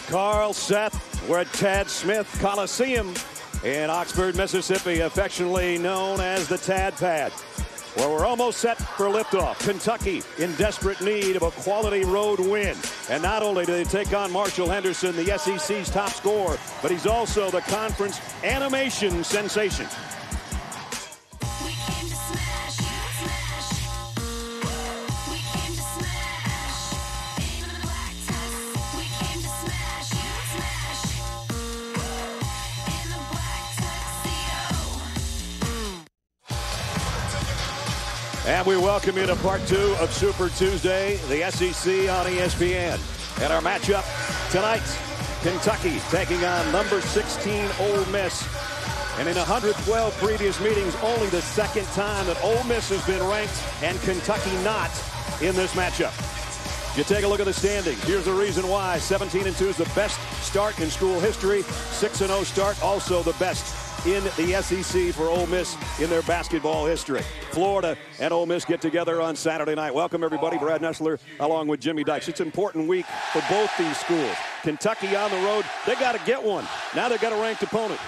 Carl Seth. We're at Tad Smith Coliseum in Oxford, Mississippi, affectionately known as the Tad Pad, where we're almost set for liftoff. Kentucky in desperate need of a quality road win. And not only do they take on Marshall Henderson, the SEC's top scorer, but he's also the conference animation sensation. And we welcome you to part 2 of Super Tuesday, the SEC on ESPN. And our matchup tonight, Kentucky taking on number 16 Ole Miss. And in 112 previous meetings, only the second time that Ole Miss has been ranked and Kentucky not in this matchup. You take a look at the standings. Here's the reason why. 17-2 is the best start in school history. 6-0 start, also the best in the SEC for Ole Miss in their basketball history. Florida and Ole Miss get together on Saturday night. Welcome, everybody. Brad Nessler along with Jimmy Dykes. It's an important week for both these schools. Kentucky on the road, they got to get one. Now they've got a ranked opponent.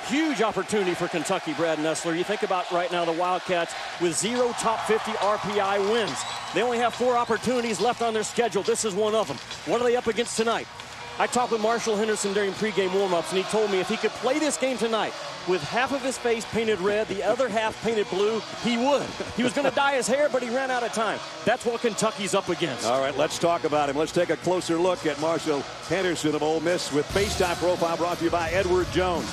Huge opportunity for Kentucky, Brad Nessler. You think about right now the Wildcats with 0 top 50 RPI wins. They only have 4 opportunities left on their schedule. This is one of them. What are they up against tonight? I talked with Marshall Henderson during pregame warmups, and he told me if he could play this game tonight with half of his face painted red, the other half painted blue, he would. He was going to dye his hair, but he ran out of time. That's what Kentucky's up against. All right, let's talk about him. Let's take a closer look at Marshall Henderson of Ole Miss with FaceTime Profile brought to you by Edward Jones.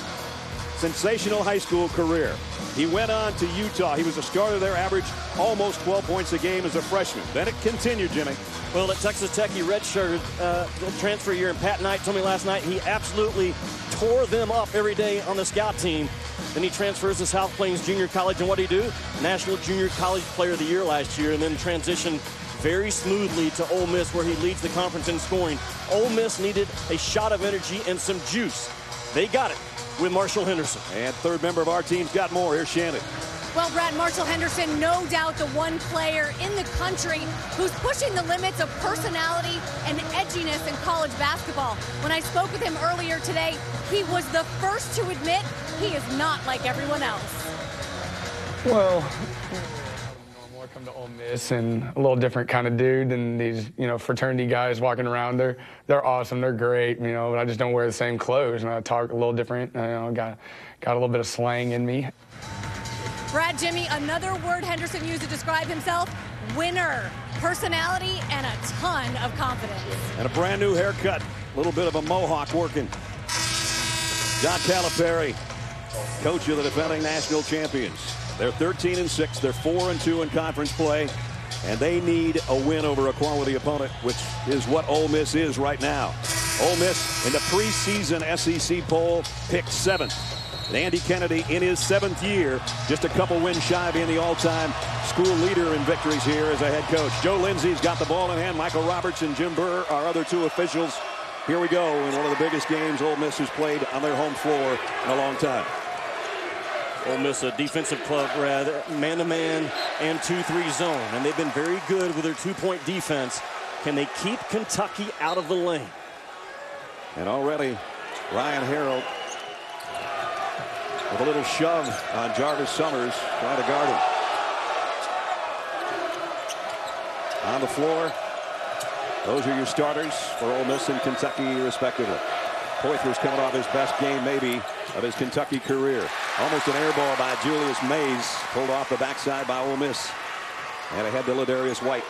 Sensational high school career. He went on to Utah. He was a starter there, averaged almost 12 points a game as a freshman. Then it continued, Jimmy. Well, at Texas Tech, he redshirted the transfer year, and Pat Knight told me last night he absolutely tore them up every day on the scout team. Then he transfers to South Plains Junior College, and what did he do? National Junior College Player of the Year last year, and then transitioned very smoothly to Ole Miss, where he leads the conference in scoring. Ole Miss needed a shot of energy and some juice. They got it with Marshall Henderson. And third member of our team's got more. Here's Shannon. Well, Brad, Marshall Henderson, no doubt the one player in the country who's pushing the limits of personality and edginess in college basketball. When I spoke with him earlier today, he was the first to admit he is not like everyone else. Well, normal. I come to Ole Miss and a little different kind of dude than these, fraternity guys walking around. They're awesome. They're great, but I just don't wear the same clothes, and I talk a little different. Got a little bit of slang in me. Brad, Jimmy, another word Henderson used to describe himself, winner, personality, and a ton of confidence. And a brand new haircut, a little bit of a mohawk working. John Calipari, coach of the defending national champions. They're 13-6, they're 4-2 in conference play, and they need a win over a quality opponent, which is what Ole Miss is right now. Ole Miss in the preseason SEC poll picked 7th. And Andy Kennedy in his 7th year, just a couple wins shy of being the all-time school leader in victories here as a head coach. Joe Lindsey's got the ball in hand. Michael Roberts and Jim Burr, our other 2 officials. Here we go in one of the biggest games Ole Miss has played on their home floor in a long time. Ole Miss, a defensive club, Brad, man-to-man and 2-3 zone. And they've been very good with their 2-point defense. Can they keep Kentucky out of the lane? And already Ryan Harrow with a little shove on Jarvis Summers, trying to guard him. On the floor, those are your starters for Ole Miss and Kentucky, respectively. Poythress coming off his best game, maybe, of his Kentucky career. Almost an air ball by Julius Mays, pulled off the backside by Ole Miss. And ahead to Ladarius White.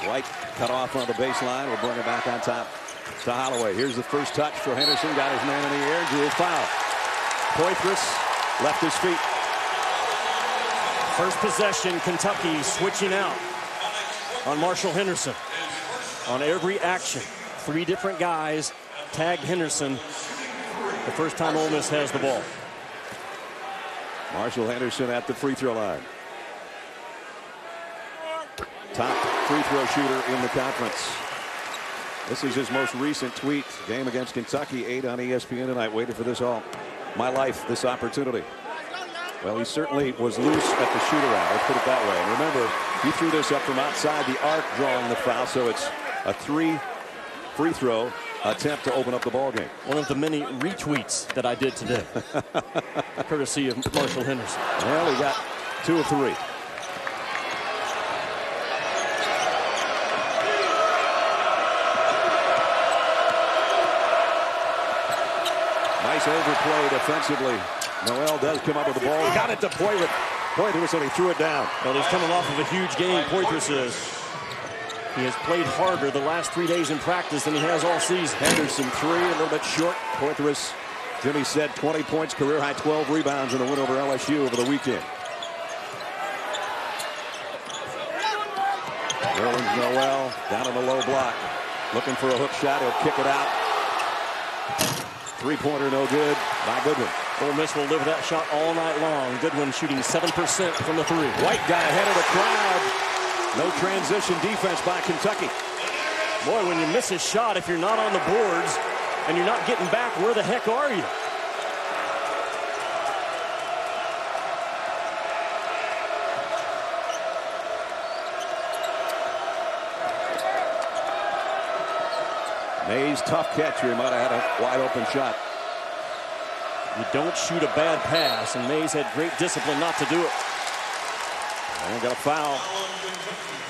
White cut off on the baseline. We'll bring it back on top to Holloway. Here's the first touch for Henderson. Got his man in the air. Drew a foul. Poythress left his feet. First possession, Kentucky switching out on Marshall Henderson. On every action, 3 different guys tagged Henderson the first time Ole Miss has the ball. Marshall Henderson at the free throw line. Top free throw shooter in the conference. This is his most recent tweet. Game against Kentucky, 8 on ESPN tonight. Waited for this all my life, this opportunity. Well, he certainly was loose at the shoot-around. Let's put it that way. And remember, he threw this up from outside the arc, drawing the foul. So it's a 3 free throw attempt to open up the ball game. One of the many retweets that I did today, courtesy of Marshall Henderson. Well, he got 2 of 3. Nice overplay defensively. Noel does come up with the ball. Got it to Poythress. Poythress, and he threw it down. Well, he's coming off of a huge game. Poythress is. He has played harder the last 3 days in practice than he has all season. Henderson 3, a little bit short. Poythress, Jimmy said 20 points, career high 12 rebounds in the win over LSU over the weekend. Nerlens Noel down in the low block. Looking for a hook shot. He'll kick it out. Three-pointer no good by Goodwin. Ole Miss will live that shot all night long. Goodwin shooting 7% from the 3. White got ahead of the crowd. No transition defense by Kentucky. Boy, when you miss a shot, if you're not on the boards and you're not getting back, where the heck are you? Mays, tough catch. He might have had a wide open shot. You don't shoot a bad pass, and Mays had great discipline not to do it. And got a foul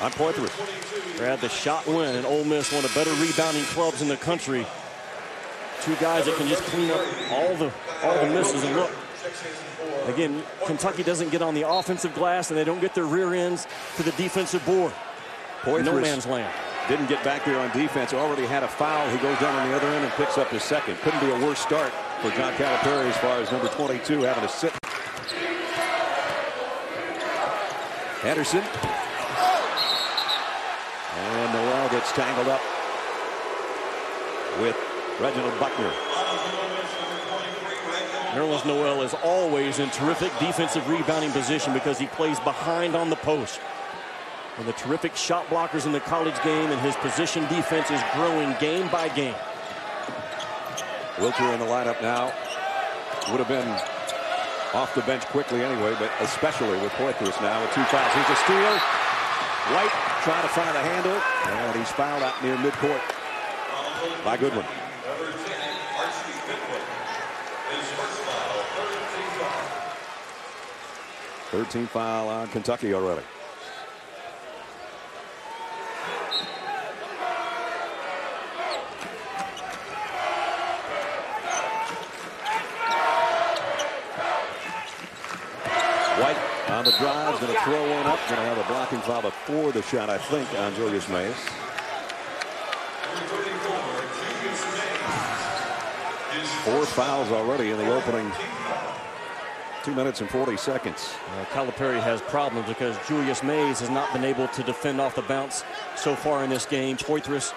on Poythress. Brad, the shot win, and Ole Miss, one of the better rebounding clubs in the country. 2 guys that can just clean up all the misses. And look, again, Kentucky doesn't get on the offensive glass, and they don't get their rear ends to the defensive board. Poythress no man's land. Didn't get back there on defense. Already had a foul. He goes down on the other end and picks up his second. Couldn't be a worse start for John Calipari as far as number 22 having to sit. Henderson. And Noel gets tangled up with Reginald Buckner. Nerlens Noel is always in terrific defensive rebounding position because he plays behind on the post. And the terrific shot blockers in the college game, and his position defense is growing game by game. Wiltjer in the lineup now. Would have been off the bench quickly anyway, but especially with Poythress now with 2 fouls. Here's a steal. White trying to find a handle, and he's fouled out near midcourt by Goodwin. 13th foul on Kentucky already. White on the drive, going to throw one up, going to have a blocking foul before the shot, I think, on Julius Mays. Four fouls already in the opening 2 minutes and 40 seconds. Calipari has problems because Julius Mays has not been able to defend off the bounce so far in this game. Poythress,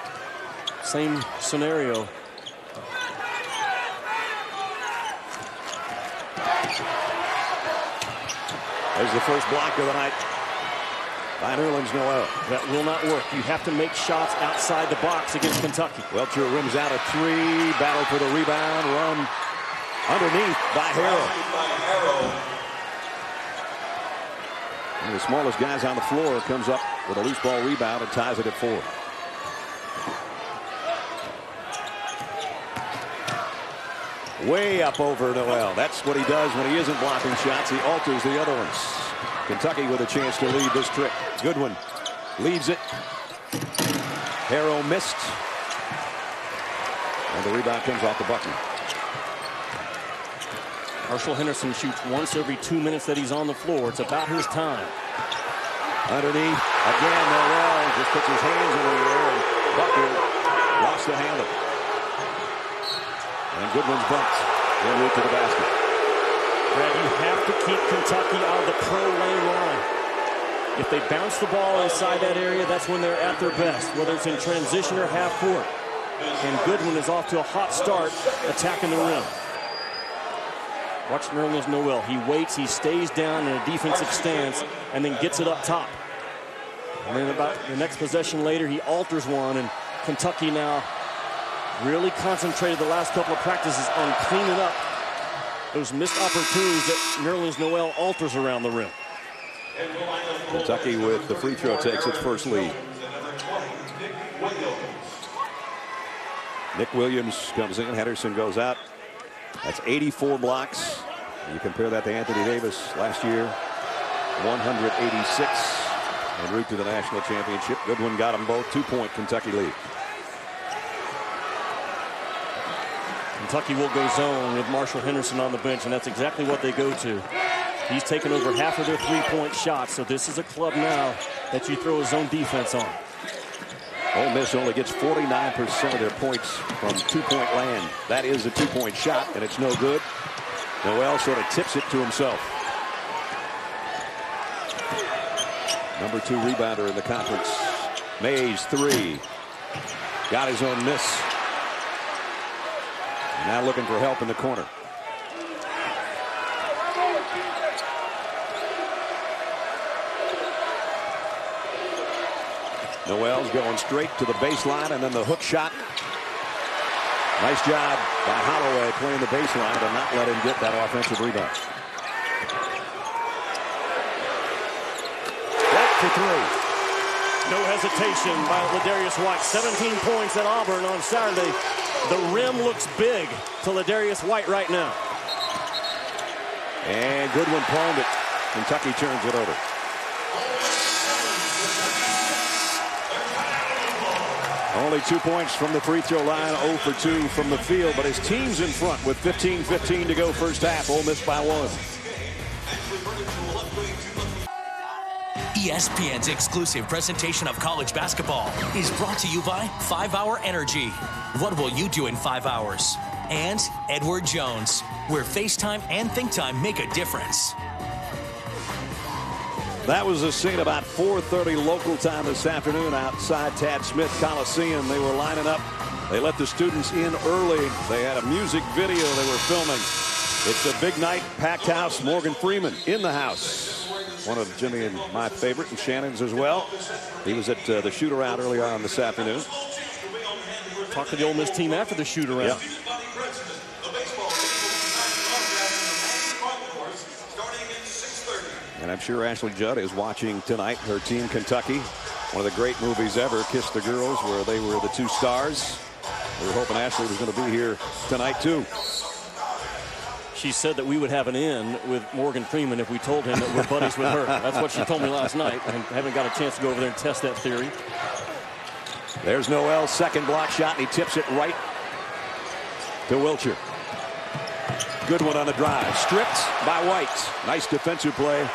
same scenario. There's the first block of the night by Nerlens Noel. That will not work. You have to make shots outside the box against Kentucky. Wiltjer rims out a 3. Battle for the rebound. Run underneath by Harrow. One of the smallest guys on the floor comes up with a loose ball rebound and ties it at 4. Way up over Noel. That's what he does when he isn't blocking shots. He alters the other ones. Kentucky with a chance to lead this trip. Goodwin leads it. Harrow missed. And the rebound comes off the bucket. Marshall Henderson shoots once every 2 minutes that he's on the floor. It's about his time. Underneath. Again, Noel just puts his hands in the air, and Buckner lost the handle. And Goodwin's bumped en route to the basket. Brad, you have to keep Kentucky out of the pro lane line. If they bounce the ball inside that area, that's when they're at their best, whether it's in transition or half court. And Goodwin is off to a hot start attacking the rim. Watch Nerlens Noel. He waits, he stays down in a defensive stance, and then gets it up top. And then about the next possession later, he alters one, and Kentucky now really concentrated the last couple of practices on cleaning up those missed opportunities that Maryland's Noel alters around the rim. Kentucky with the free throw takes its first lead. Nick Williams comes in. Henderson goes out. That's 84 blocks. You compare that to Anthony Davis last year, 186 en route to the national championship. Goodwin got them both. 2-point Kentucky lead. Kentucky will go zone with Marshall Henderson on the bench, and that's exactly what they go to. He's taken over half of their three-point shots, so this is a club now that you throw a zone defense on. Ole Miss only gets 49% of their points from two-point land. That is a two-point shot, and it's no good. Noel sort of tips it to himself. Number 2 rebounder in the conference. Mays, 3. Got his own miss. And now looking for help in the corner. Noel's going straight to the baseline, and then the hook shot. Nice job by Holloway playing the baseline to not let him get that offensive rebound. That for 3. No hesitation by Ladarius White. 17 points at Auburn on Saturday. The rim looks big to Ladarius White right now. And Goodwin palmed it. Kentucky turns it over. Only 2 points from the free throw line, 0 for 2 from the field, but his team's in front with 15:15 to go first half. Ole Miss by 1. ESPN's exclusive presentation of college basketball is brought to you by 5 Hour Energy. What will you do in 5 hours? And Edward Jones, where FaceTime and ThinkTime make a difference. That was the scene about 4:30 local time this afternoon outside Tad Smith Coliseum. They were lining up. They let the students in early. They had a music video they were filming. It's a big night, packed house. Morgan Freeman in the house. One of Jimmy and my favorite, and Shannon's as well. He was at the shoot-around earlier on this afternoon. Talked to the Ole Miss team after the shoot-around. Yep. And I'm sure Ashley Judd is watching tonight. Her team, Kentucky. One of the great movies ever, Kiss the Girls, where they were the 2 stars. We were hoping Ashley was going to be here tonight, too. She said that we would have an in with Morgan Freeman if we told him that we're buddies with her. That's what she told me last night. I haven't got a chance to go over there and test that theory. There's Noel's second block shot, and he tips it right to Wiltjer. Goodwin on the drive. Stripped by White. Nice defensive play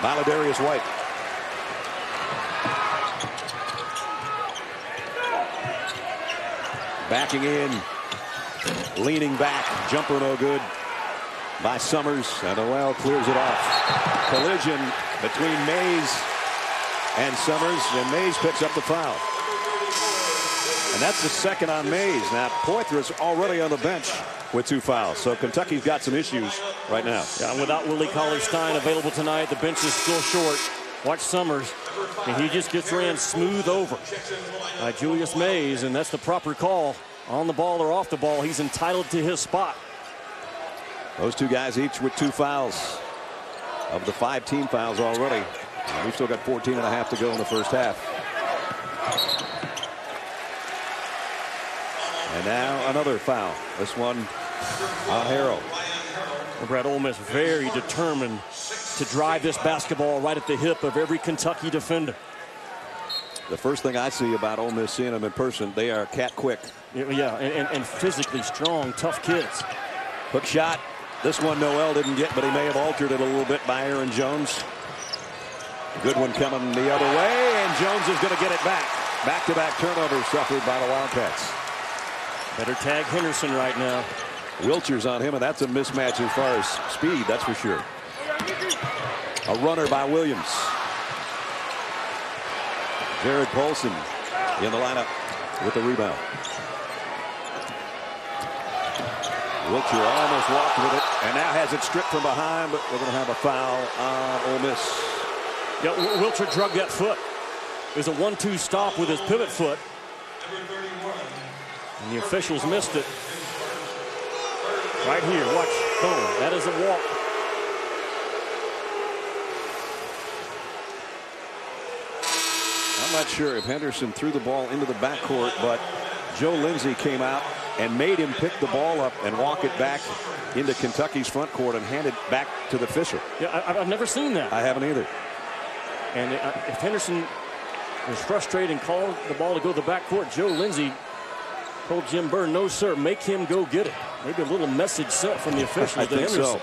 by Ladarius White. Backing in. Leaning back. Jumper no good by Summers. And Noel clears it off. Collision between Mays and Summers. And Mays picks up the foul. And that's the second on Mays. Now, Poythress already on the bench with 2 fouls. So Kentucky's got some issues right now. Yeah, without Willie Cauley-Stein available tonight, the bench is still short. Watch Summers, and he just gets ran smooth over by Julius Mays, and that's the proper call. On the ball or off the ball, he's entitled to his spot. Those 2 guys each with 2 fouls of the 5 team fouls already. And we've still got 14 and a half to go in the first half. And now another foul. This one on Harrow. Well, Brad, Ole Miss very determined to drive this basketball right at the hip of every Kentucky defender. The first thing I see about Ole Miss seeing them in person, they are cat quick. Yeah, and physically strong, tough kids. Hook shot. This one Noel didn't get, but he may have altered it a little bit by Aaron Jones. Goodwin coming the other way, and Jones is going to get it back. Back-to-back turnovers suffered by the Wildcats. Better tag Henderson right now. Wiltjer's on him, and that's a mismatch as far as speed, that's for sure. A runner by Williams. Jared Paulson in the lineup with the rebound. Wiltjer almost walked with it, and now has it stripped from behind, but we're going to have a foul on Ole Miss. Yeah, Wiltjer drug that foot. There's a 1-2 stop with his pivot foot. And the officials missed it. Right here, watch. Boom. That is a walk. I'm not sure if Henderson threw the ball into the backcourt, but Joe Lindsey came out and made him pick the ball up and walk it back into Kentucky's front court and hand it back to the official. Yeah, I've never seen that. I haven't either. And if Henderson was frustrated and called the ball to go to the backcourt, Joe Lindsey told Jim Byrne, no, sir, make him go get it. Maybe a little message sent from the officials to Henderson. So.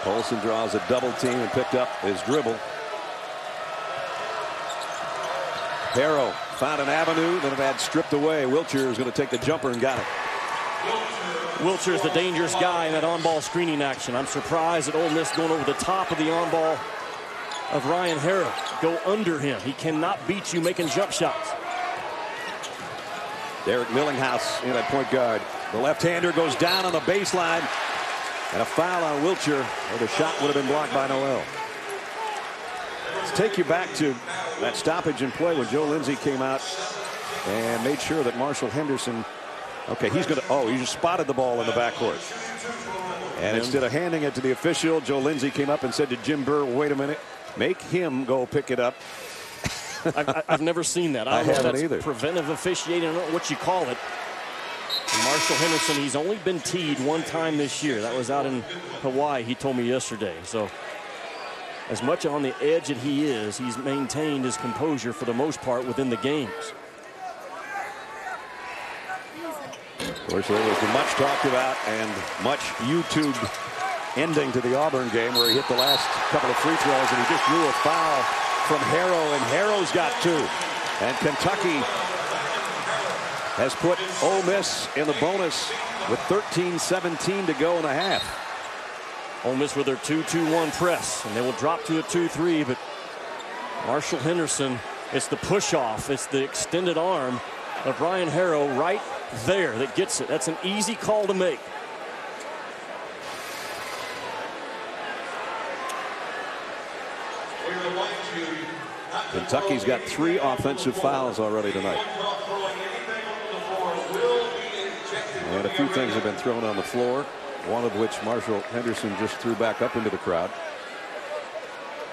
Polson draws a double team and picked up his dribble. Harrow found an avenue, then it had stripped away. Wiltjer is going to take the jumper and got it. Wiltjer is the dangerous guy in that on-ball screening action. I'm surprised that Ole Miss going over the top of the on-ball of Ryan Harrow. Go under him. He cannot beat you making jump shots. Derek Millinghouse in at point guard. The left-hander goes down on the baseline. And a foul on Wiltjer, or the shot would have been blocked by Noel. Let's take you back to that stoppage in play when Joe Lindsey came out and made sure that Marshall Henderson, okay, he's going to, oh, he just spotted the ball in the backcourt. And instead of handing it to the official, Joe Lindsey came up and said to Jim Burr, wait a minute, make him go pick it up. I've never seen that. I haven't either. Preventive officiating, I don't know what you call it. And Marshall Henderson, he's only been teed one time this year. That was out in Hawaii, he told me yesterday. So as much on the edge that he is, he's maintained his composure for the most part within the games. Of course, there was the much talked about and much YouTube ending to the Auburn game where he hit the last couple of free throws and he just drew a foul from Harrow, and Harrow's got two. And Kentucky has put Ole Miss in the bonus with 13-17 to go in the half. Ole Miss with their 2-2-1 press, and they will drop to a 2-3, but Marshall Henderson, it's the push-off, it's the extended arm of Ryan Harrow right there that gets it. That's an easy call to make. Kentucky's got 3 offensive fouls already tonight. And a few things have been thrown on the floor, one of which Marshall Henderson just threw back up into the crowd.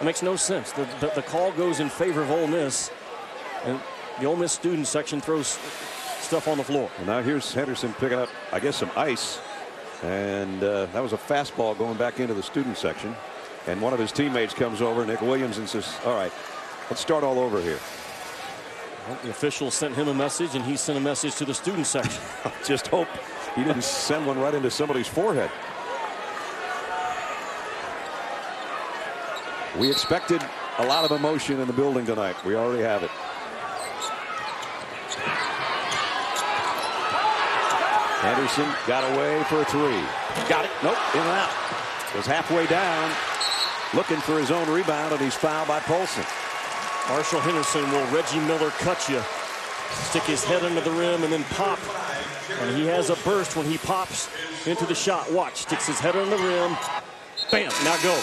It makes no sense. The call goes in favor of Ole Miss, and the Ole Miss student section throws stuff on the floor. And now here's Henderson picking up, I guess, some ice. And that was a fastball going back into the student section. And one of his teammates comes over, Nick Williams, and says, all right, let's start all over here. Well, the official sent him a message, and he sent a message to the student section. Just hope he didn't send one right into somebody's forehead. We expected a lot of emotion in the building tonight. We already have it. Henderson got away for a 3. Got it. Nope. In and out. Was halfway down, looking for his own rebound, and he's fouled by Polson. Marshall Henderson will Reggie Miller cut you. Stick his head under the rim and then pop. And he has a burst when he pops into the shot. Watch. Sticks his head under the rim. Bam. Now go.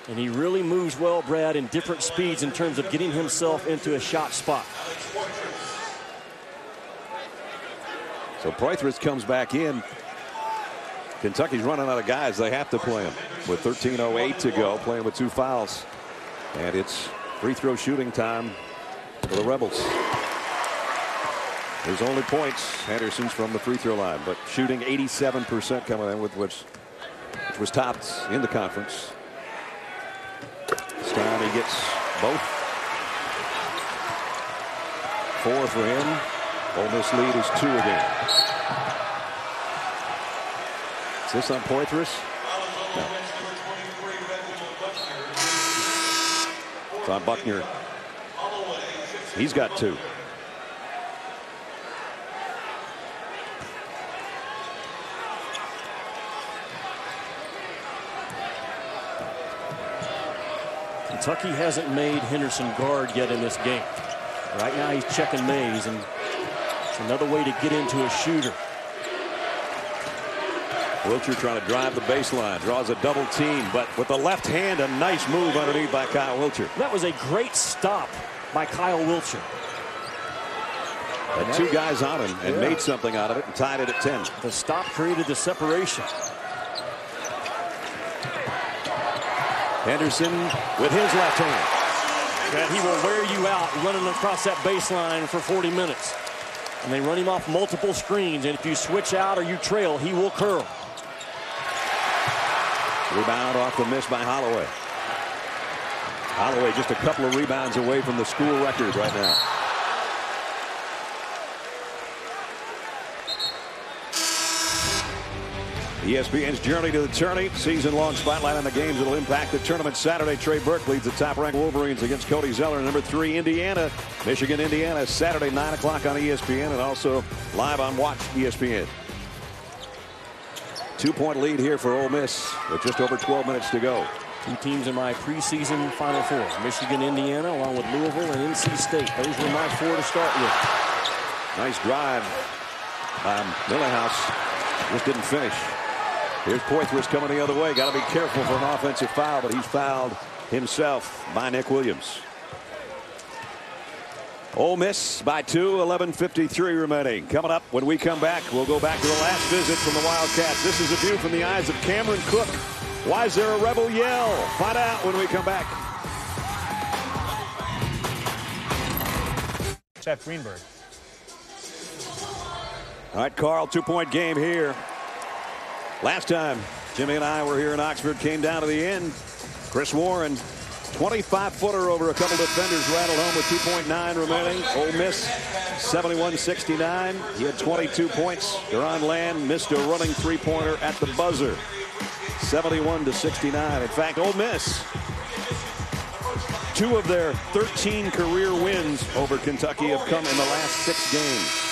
And he really moves well, Brad, in different speeds in terms of getting himself into a shot spot. So Poythress comes back in. Kentucky's running out of guys. They have to play him with 13:08 to go, playing with 2 fouls. And it's free throw shooting time for the Rebels. His only points, Henderson's from the free throw line, but shooting 87% coming in, with which was topped in the conference. This time he gets both. 4 for him. Ole Miss lead is 2 again. Is this on Poythress? No. It's on Buckner. He's got 2. Kentucky hasn't made Henderson guard yet in this game. Right now he's checking Mays, and it's another way to get into a shooter. Wiltjer trying to drive the baseline, draws a double team, but with the left hand, a nice move underneath by Kyle Wiltjer. That was a great stop by Kyle Wiltjer. Had two guys on him and made something out of it and tied it at 10. The stop created the separation. Henderson with his left hand. And he will wear you out running across that baseline for 40 minutes. And they run him off multiple screens, and if you switch out or you trail, he will curl. Rebound off the miss by Holloway. Holloway just a couple of rebounds away from the school record right now. ESPN's Journey to the Tourney. Season-long spotlight on the games that will impact the tournament Saturday. Trey Burke leads the top-ranked Wolverines against Cody Zeller. Number 3, Indiana. Michigan, Indiana, Saturday, 9 o'clock on ESPN and also live on Watch ESPN. 2-point lead here for Ole Miss with just over 12 minutes to go. Two teams in my preseason Final Four. Michigan, Indiana, along with Louisville and NC State. Those were my 4 to start with. Nice drive by Millhouse. Just didn't finish. Here's Poythress coming the other way. Got to be careful for an offensive foul, but he's fouled himself by Nick Williams. Ole Miss by 2, 11:53 remaining. Coming up when we come back, we'll go back to the last visit from the Wildcats. This is a view from the eyes of Cameron Cook. Why is there a rebel yell? Find out when we come back. Jeff Greenberg. All right, Carl, 2-point game here. Last time Jimmy and I were here in Oxford, came down to the end. Chris Warren, 25-footer over a couple defenders, rattled home with 2.9 remaining. Ole Miss, 71-69. He had 22 points. Deron Land missed a running three-pointer at the buzzer. 71-69. In fact, Ole Miss, 2 of their 13 career wins over Kentucky have come in the last 6 games.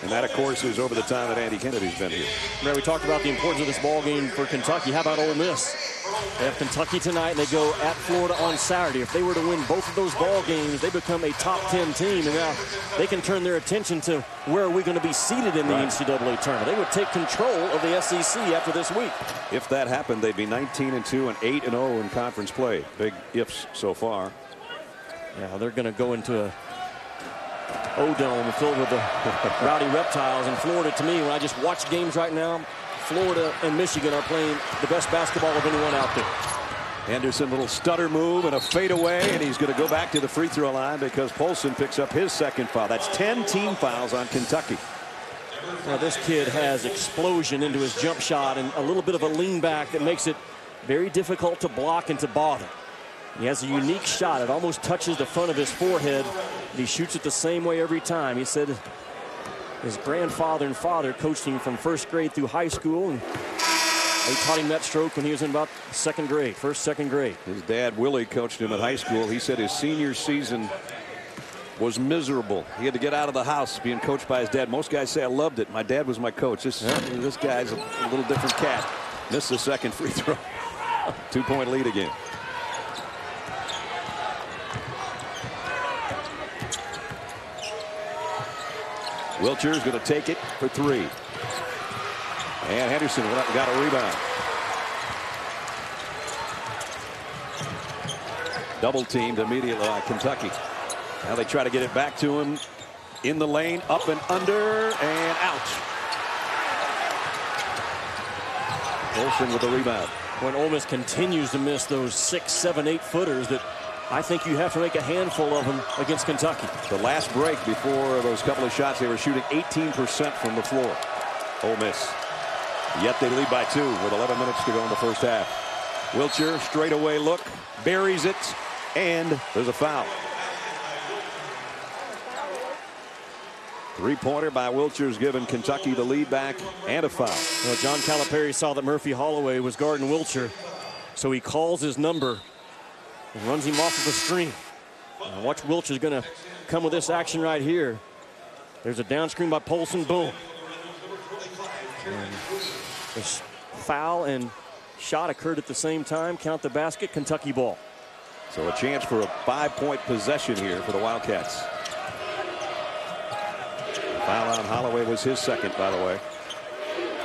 And that, of course, is over the time that Andy Kennedy's been here. Right, we talked about the importance of this ball game for Kentucky. How about Ole Miss? They have Kentucky tonight, and they go at Florida on Saturday. If they were to win both of those ball games, they become a top 10 team. And now they can turn their attention to where are we going to be seated in the NCAA tournament. They would take control of the SEC after this week. If that happened, they'd be 19-2 and 8-0 in conference play. Big ifs so far. Yeah, they're going to go into a O-Dome filled with the rowdy reptiles in Florida. To me, when I just watch games right now, Florida and Michigan are playing the best basketball of anyone out there. Anderson, little stutter move and a fadeaway, and he's going to go back to the free throw line because Polson picks up his second foul. That's 10 team fouls on Kentucky. Now, this kid has explosion into his jump shot and a little bit of a lean back that makes it very difficult to block and to bother. He has a unique shot. It almost touches the front of his forehead. He shoots it the same way every time. He said his grandfather and father coached him from first grade through high school, and they taught him that stroke when he was in about second grade. His dad, Willie, coached him at high school. He said his senior season was miserable. He had to get out of the house being coached by his dad. Most guys say, I loved it. My dad was my coach. This guy's a little different cat. Missed the second free throw. 2-point lead again. Wiltjer is going to take it for 3. And Henderson got a rebound. Double teamed immediately by Kentucky. Now they try to get it back to him in the lane, up and under, and out. Olsen with the rebound. When Ole Miss continues to miss those 6, 7, 8-footers that I think you have to make a handful of them against Kentucky. The last break before those couple of shots, they were shooting 18% from the floor. Ole Miss. Yet they lead by 2 with 11 minutes to go in the first half. Wiltjer, straightaway look, buries it, and there's a foul. 3-pointer by Wiltjer's given Kentucky the lead back and a foul. Well, John Calipari saw that Murphy Holloway was guarding Wiltjer, so he calls his number and runs him off of the screen. Now watch Wiltjer's going to come with this action right here. There's a down screen by Polson. Boom. And this foul and shot occurred at the same time. Count the basket. Kentucky ball. So a chance for a 5-point possession here for the Wildcats. Foul on Holloway was his second, by the way.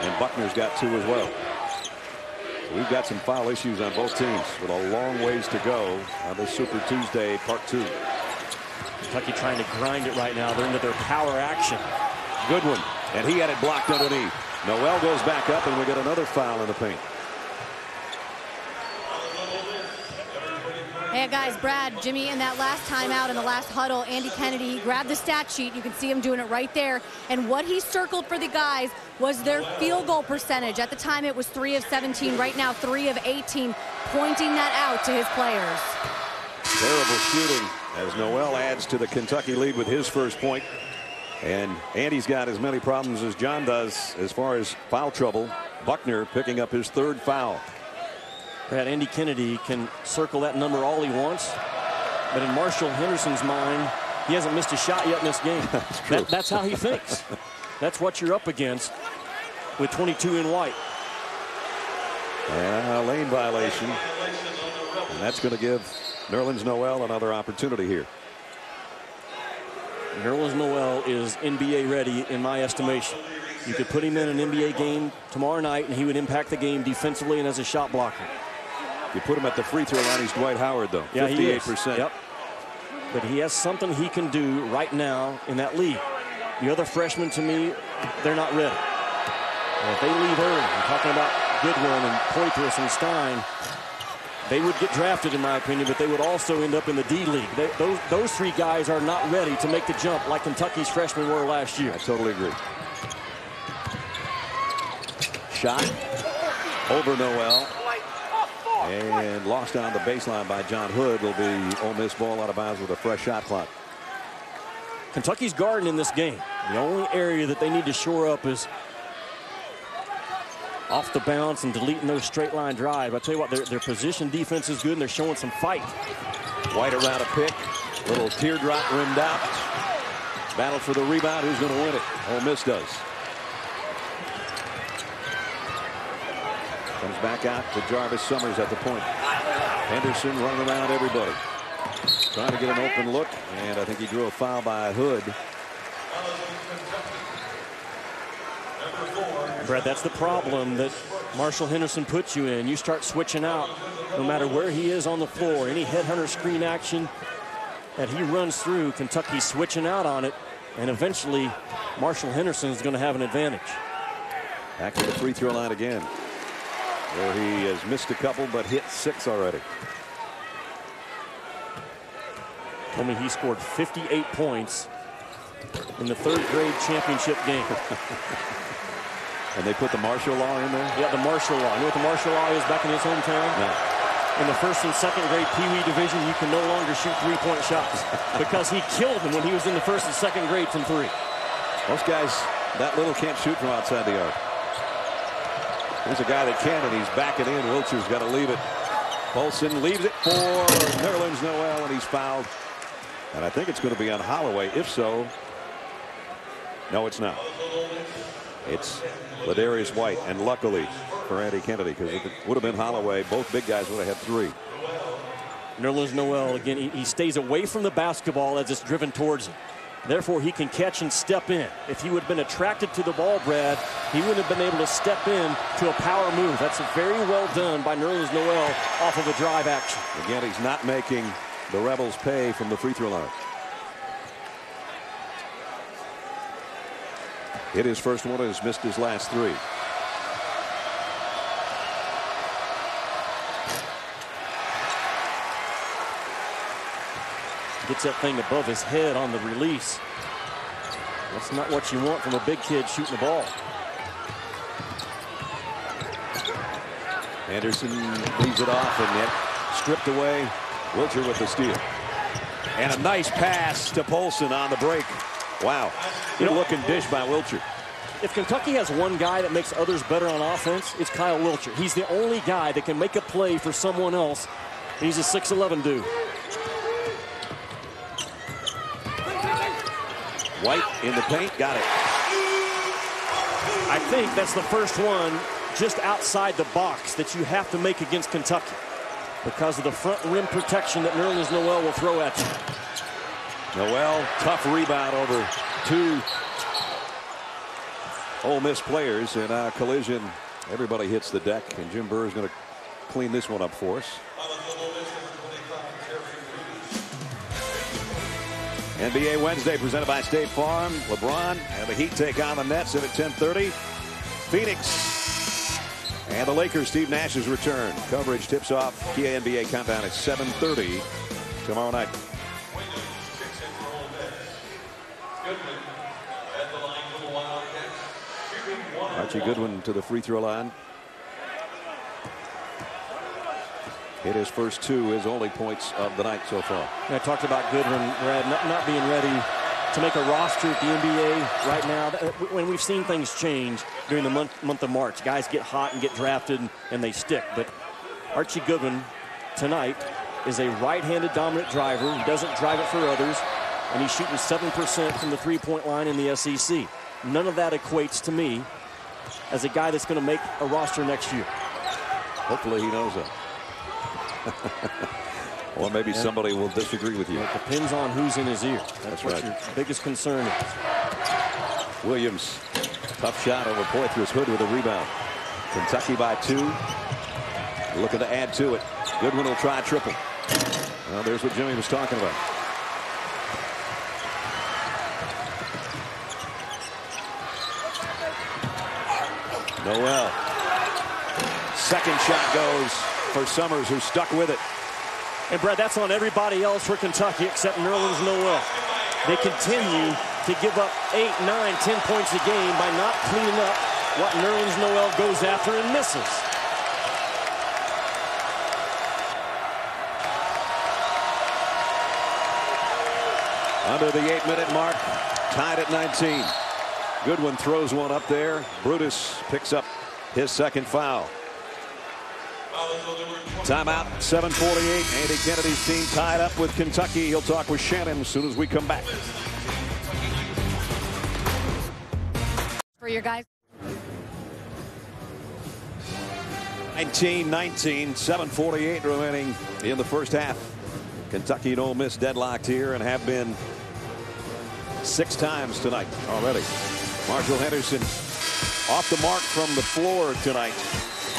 And Buckner's got 2 as well. We've got some foul issues on both teams with a long ways to go on this Super Tuesday Part 2. Kentucky trying to grind it right now. They're into their power action. Goodwin, and he had it blocked underneath. Noel goes back up, and we get another foul in the paint. Hey guys, Brad, Jimmy, in that last timeout in the last huddle, Andy Kennedy, he grabbed the stat sheet. You can see him doing it right there. And what he circled for the guys was their field goal percentage. At the time, it was 3 of 17. Right now, 3 of 18, pointing that out to his players. Terrible shooting as Noel adds to the Kentucky lead with his first point. And Andy's got as many problems as John does as far as foul trouble. Buckner picking up his 3rd foul. Brad, Andy Kennedy can circle that number all he wants, but in Marshall Henderson's mind, he hasn't missed a shot yet in this game. That's true. That's how he thinks. That's what you're up against with 22 in white. And a lane violation. And that's going to give Nerlens Noel another opportunity here. Nerlens Noel is NBA ready in my estimation. You could put him in an NBA game tomorrow night and he would impact the game defensively and as a shot blocker. You put him at the free throw line, he's Dwight Howard, though. Yeah, 58%. Yep. But he has something he can do right now in that league. The other freshmen, to me, they're not ready. And if they leave early, I'm talking about Goodwin and Poythress and Stein, they would get drafted, in my opinion, but they would also end up in the D League. Those 3 guys are not ready to make the jump like Kentucky's freshmen were last year. I totally agree. Shot over Noel. And lost down the baseline by John Hood. Will be Ole Miss ball out of bounds with a fresh shot clock. Kentucky's guarding in this game. The only area that they need to shore up is off the bounce and deleting those straight line drives. I tell you what, their position defense is good and they're showing some fight. White around a pick. Little teardrop rimmed out. Battle for the rebound. Who's going to win it? Ole Miss does. Comes back out to Jarvis Summers at the point. Henderson running around everybody. Trying to get an open look, and I think he drew a foul by Hood. Brad, that's the problem that Marshall Henderson puts you in. You start switching out no matter where he is on the floor. Any headhunter screen action that he runs through, Kentucky's switching out on it, and eventually Marshall Henderson is going to have an advantage. Back to the free throw line again, where he has missed a couple but hit 6 already. Told me he scored 58 points in the 3rd grade championship game. And they put the martial law in there? Yeah, the martial law. You know what the martial law is back in his hometown? No. In the 1st and 2nd grade Pee Wee division, you can no longer shoot 3-point shots because he killed them when he was in the 1st and 2nd grade from 3. Most guys that little can't shoot from outside the arc. Here's a guy that can, and he's backing in. Wiltjer's got to leave it. Polson leaves it for Nerlens Noel, and he's fouled. And I think it's going to be on Holloway. If so, no, it's not. It's Ladarius White, and luckily for Andy Kennedy, because if it would have been Holloway, both big guys would have had 3. Nerlens Noel, again, he stays away from the basketball as it's driven towards him. Therefore, he can catch and step in. If he would have been attracted to the ball, Brad, he wouldn't have been able to step in to a power move. That's very well done by Nerlens Noel off of a drive action. Again, he's not making the Rebels pay from the free throw line. Hit his first one, has missed his last 3. Gets that thing above his head on the release. That's not what you want from a big kid shooting the ball. Anderson leaves it off, and yet stripped away. Wiltjer with the steal. And a nice pass to Polson on the break. Wow. Good looking dish by Wiltjer. If Kentucky has one guy that makes others better on offense, it's Kyle Wiltjer. He's the only guy that can make a play for someone else. He's a 6'11" dude. White in the paint, got it. I think that's the first one just outside the box that you have to make against Kentucky because of the front rim protection that Nerlens Noel will throw at you. Noel, tough rebound over 2 Ole Miss players, and a collision. Everybody hits the deck, and Jim Burr is going to clean this one up for us. NBA Wednesday presented by State Farm. LeBron and the Heat take on the Nets at 10:30. Phoenix and the Lakers. Steve Nash's return. Coverage tips off Kia NBA Countdown at 7:30 tomorrow night. Archie Goodwin to the free throw line. Hit his first two, his only points of the night so far. I talked about Goodwin, Brad, not being ready to make a roster at the NBA right now. When we've seen things change during the month of March, guys get hot and get drafted and they stick. But Archie Goodwin tonight is a right-handed dominant driver. He doesn't drive it for others, and he's shooting 7% from the three-point line in the SEC. None of that equates to me as a guy that's going to make a roster next year. Hopefully he knows that. Or maybe somebody will disagree with you. It depends on who's in his ear. That's what right. your biggest concern is. Williams, tough shot over Poythress. Hood with a rebound. Kentucky by 2. Looking to add to it. Goodwin will try a triple. Well, there's what Jimmy was talking about. Noel. Second shot goes for Summers, who's stuck with it. And Brad, that's on everybody else for Kentucky except Nerlens Noel. They continue to give up 8, 9, 10 points a game by not cleaning up what Nerlens Noel goes after and misses. Under the 8-minute mark, tied at 19. Goodwin throws one up there. Brutus picks up his second foul. Timeout, 7:48. Andy Kennedy's team tied up with Kentucky. He'll talk with Shannon as soon as we come back. For your guys. 19-19, 7:48 remaining in the first half. Kentucky and Ole Miss deadlocked here and have been 6 times tonight already. Marshall Henderson off the mark from the floor tonight.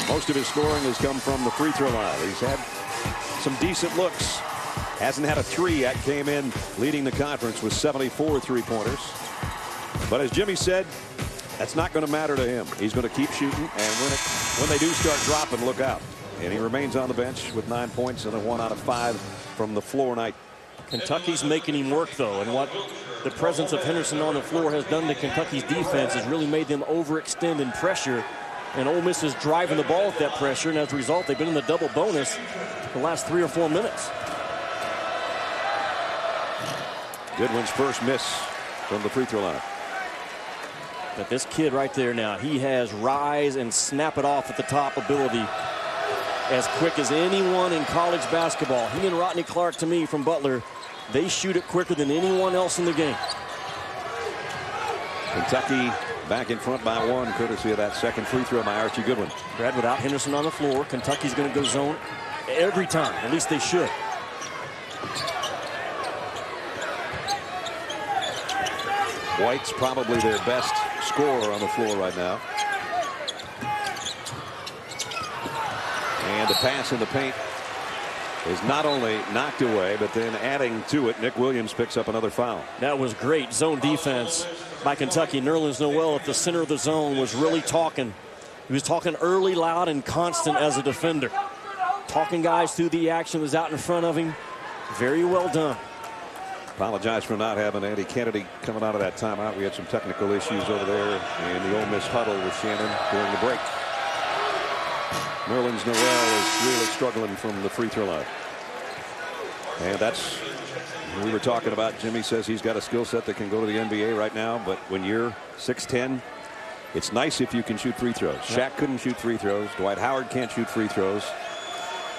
Most of his scoring has come from the free throw line. He's had some decent looks. Hasn't had a 3 yet. Came in leading the conference with 74 3-pointers. But as Jimmy said, that's not going to matter to him. He's going to keep shooting, and when they do start dropping, look out. And he remains on the bench with 9 points and a 1 out of 5 from the floor night. Kentucky's making him work, though, and what the presence of Henderson on the floor has done to Kentucky's defense has really made them overextend in pressure. And Ole Miss is driving the ball with that pressure, and as a result, they've been in the double bonus the last 3 or 4 minutes. Goodwin's first miss from the free throw line. But this kid right there now, he has rise and snap it off at the top ability as quick as anyone in college basketball. He and Rodney Clark, to me, from Butler, they shoot it quicker than anyone else in the game. Kentucky back in front by 1, courtesy of that second free throw by Archie Goodwin. Brad, without Henderson on the floor, Kentucky's going to go zone every time. At least they should. White's probably their best scorer on the floor right now. And the pass in the paint is not only knocked away, but then adding to it, Nick Williams picks up another foul. That was great zone defense by Kentucky. Nerlens Noel at the center of the zone was really talking. He was talking early, loud, and constant as a defender. Talking guys through the action was out in front of him. Very well done. Apologize for not having Andy Kennedy coming out of that timeout. We had some technical issues over there in the Ole Miss huddle with Shannon during the break. Nerlens Noel is really struggling from the free throw line. And that's, we were talking about, Jimmy says he's got a skill set that can go to the NBA right now, but when you're 6'10", it's nice if you can shoot free throws. Shaq couldn't shoot free throws. Dwight Howard can't shoot free throws.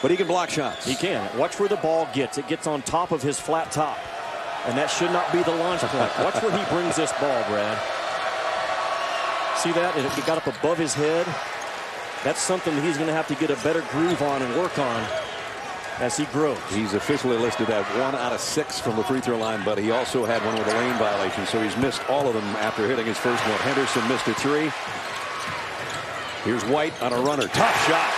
But he can block shots. He can. Watch where the ball gets. It gets on top of his flat top. And that should not be the launch point. Watch where he brings this ball, Brad. See that? It got up above his head. That's something that he's going to have to get a better groove on and work on as he grows. He's officially listed at 1 out of 6 from the free throw line, but he also had one with a lane violation, so he's missed all of them after hitting his first one. Henderson missed a 3. Here's White on a runner. Tough shot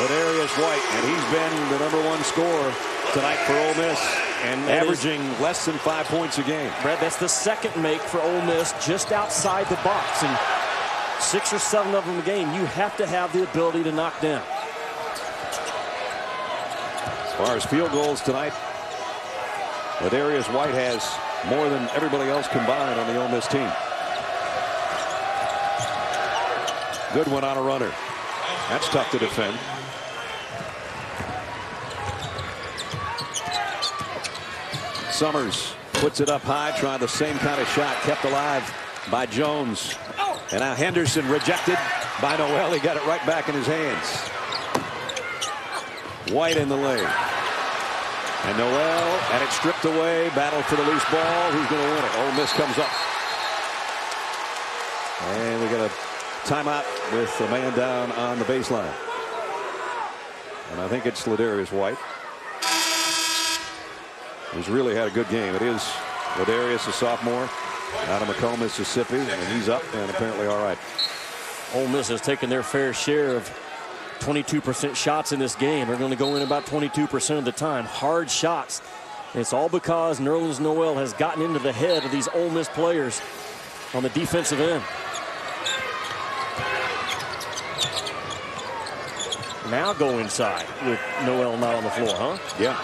with Arias White, and he's been the #1 scorer tonight for Ole Miss. And averaging less than 5 points a game. Brad, that's the second make for Ole Miss just outside the box. And 6 or 7 of them a game, you have to have the ability to knock down. As far as field goals tonight, Ladarius White has more than everybody else combined on the Ole Miss team. Goodwin on a runner. That's tough to defend. Summers puts it up high, trying the same kind of shot, kept alive by Jones. And now Henderson rejected by Noel. He got it right back in his hands. White in the lane. And Noel had it stripped away. Battle for the loose ball. Who's going to win it? Ole Miss comes up. And we got a timeout with a man down on the baseline. And I think it's Ladarius White. He's really had a good game. It is Ladarius, a sophomore, out of Macomb, Mississippi, and he's up and apparently all right. Ole Miss has taken their fair share of 22% shots in this game. They're going to go in about 22% of the time. Hard shots. And it's all because Nerlens Noel has gotten into the head of these Ole Miss players on the defensive end. Now go inside with Noel not on the floor, huh? Yeah.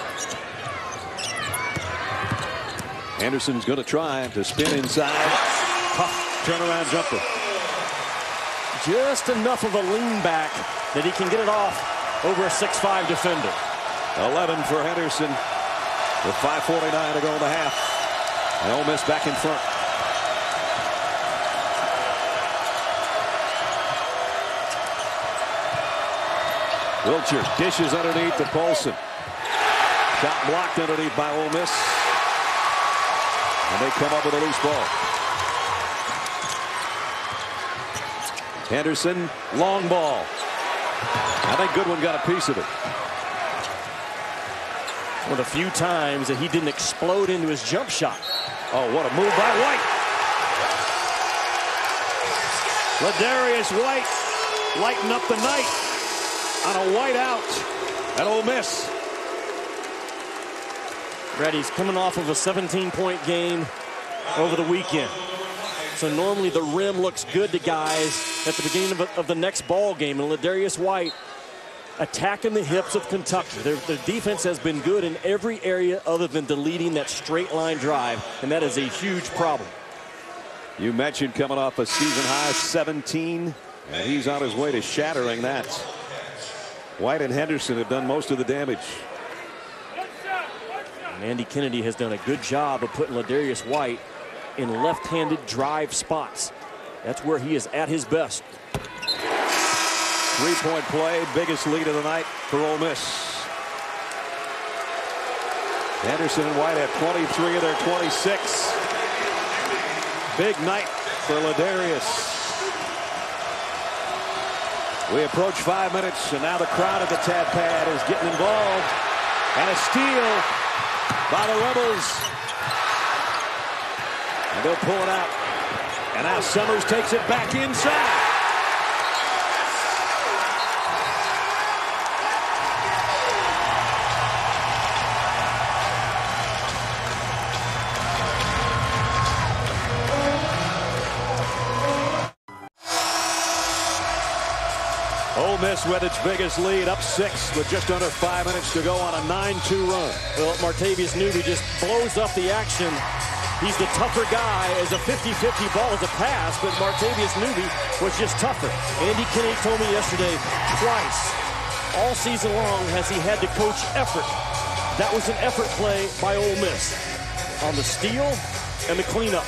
Anderson's going to try to spin inside. Tough turnaround jumper. Just enough of a lean back that he can get it off over a 6'5" defender. 11 for Henderson with 5:49 to go in the half. And Ole Miss back in front. Wiltjer dishes underneath to Polson. Shot blocked underneath by Ole Miss. And they come up with a loose ball. Henderson, long ball. I think Goodwin got a piece of it. One of the few times that he didn't explode into his jump shot. Oh, what a move by White. Ladarius White lighten up the night on a white out at Ole Miss. He's coming off of a 17-point game over the weekend. So normally the rim looks good to guys at the beginning of the next ball game. And Ladarius White attacking the hips of Kentucky. Their defense has been good in every area other than deleting that straight line drive. And that is a huge problem. You mentioned coming off a season high 17. And he's on his way to shattering that. White and Henderson have done most of the damage. And Andy Kennedy has done a good job of putting Ladarius White in left-handed drive spots. That's where he is at his best. Three-point play, biggest lead of the night for Ole Miss. Henderson and White have 23 of their 26. Big night for Ladarius. We approach 5 minutes, and now the crowd at the Tad Pad is getting involved. And a steal by the Rebels. And they'll pull it out. And now Summers takes it back inside. Ole Miss with its biggest lead, up 6 with just under 5 minutes to go on a 9-2 run. Well, Martavius Newby just blows up the action. He's the tougher guy as a 50-50 ball as a pass, but Martavius Newby was just tougher. Andy Kennedy told me yesterday twice all season long has he had to coach effort. That was an effort play by Ole Miss on the steal and the cleanup.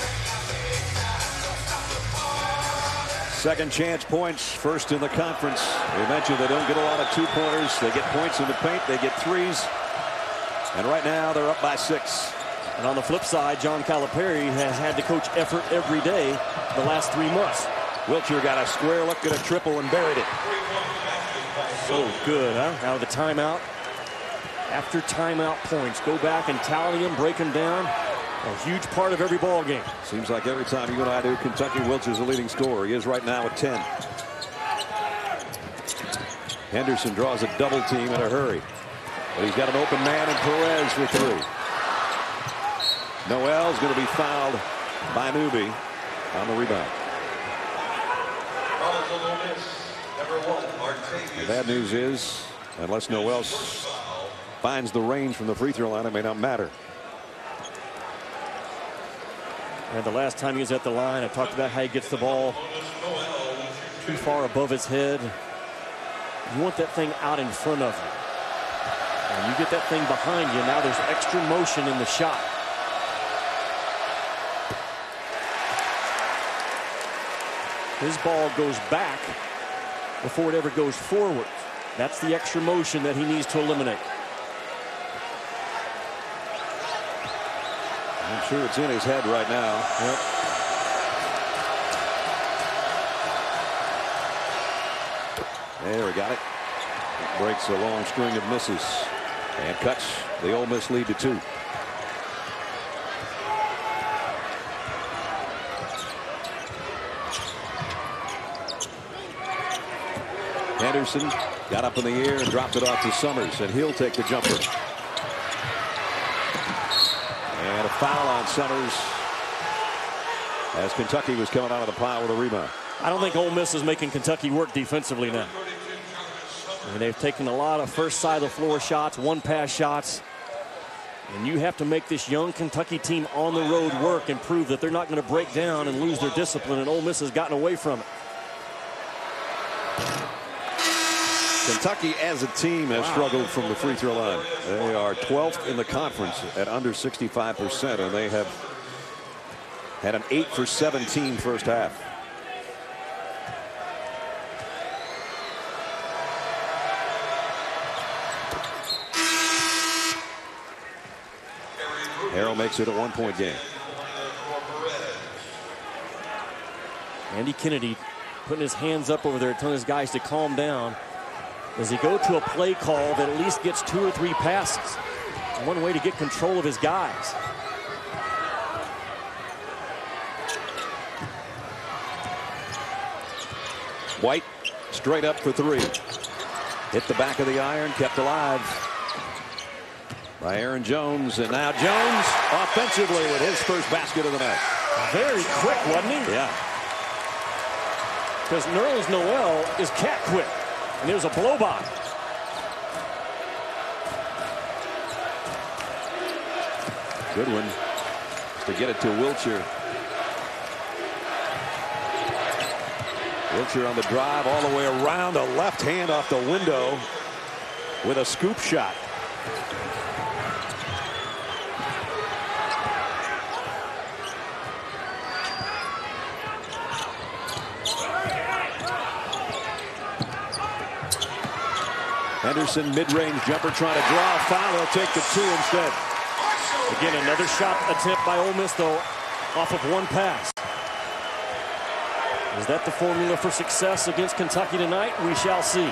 Second chance points, first in the conference. We mentioned they don't get a lot of two-pointers. They get points in the paint. They get threes. And right now they're up by 6. And on the flip side, John Calipari has had to coach effort every day the last 3 months. Wiltjer got a square look at a triple and buried it. So good, huh? Out of the timeout. After timeout points, go back and tally them, break them down. A huge part of every ball game. Seems like every time you and I do, Kentucky, Wiltjer's the leading scorer. He is right now at 10. Henderson draws a double team in a hurry. But he's got an open man in Perez for 3. Noel's going to be fouled by Newby on the rebound. The bad news is, unless Noel finds the range from the free throw line, it may not matter. And the last time he was at the line, I talked about how he gets the ball too far above his head. You want that thing out in front of you. And you get that thing behind you, now there's extra motion in the shot. His ball goes back before it ever goes forward. That's the extra motion that he needs to eliminate. I'm sure it's in his head right now. Yep. There, he got it. It breaks a long string of misses and cuts the Ole Miss lead to 2. Henderson got up in the air and dropped it off to Summers, and he'll take the jumper. And a foul on Summers as Kentucky was coming out of the pile with a rebound. I don't think Ole Miss is making Kentucky work defensively now. I mean, they've taken a lot of first side of the floor shots, one-pass shots. And you have to make this young Kentucky team on the road work and prove that they're not going to break down and lose their discipline, and Ole Miss has gotten away from it. Kentucky as a team has struggled from the free throw line. They are 12th in the conference at under 65%, and they have had an 8 for 17 first half. Harrow makes it a 1-point game. Andy Kennedy putting his hands up over there, telling his guys to calm down as he go to a play call that at least gets 2 or 3 passes. One way to get control of his guys. White straight up for 3. Hit the back of the iron, kept alive by Aaron Jones, and now Jones offensively with his first basket of the night. Very quick, wasn't he? Yeah. Because Noel is cat quick. And there's a blow by. Goodwin to get it to Wiltjer. Wiltjer on the drive all the way around, a left hand off the window with a scoop shot. Henderson mid-range jumper trying to draw a foul. He'll take the 2 instead. Again, another shot attempt by Ole Miss, though, off of one pass. Is that the formula for success against Kentucky tonight? We shall see.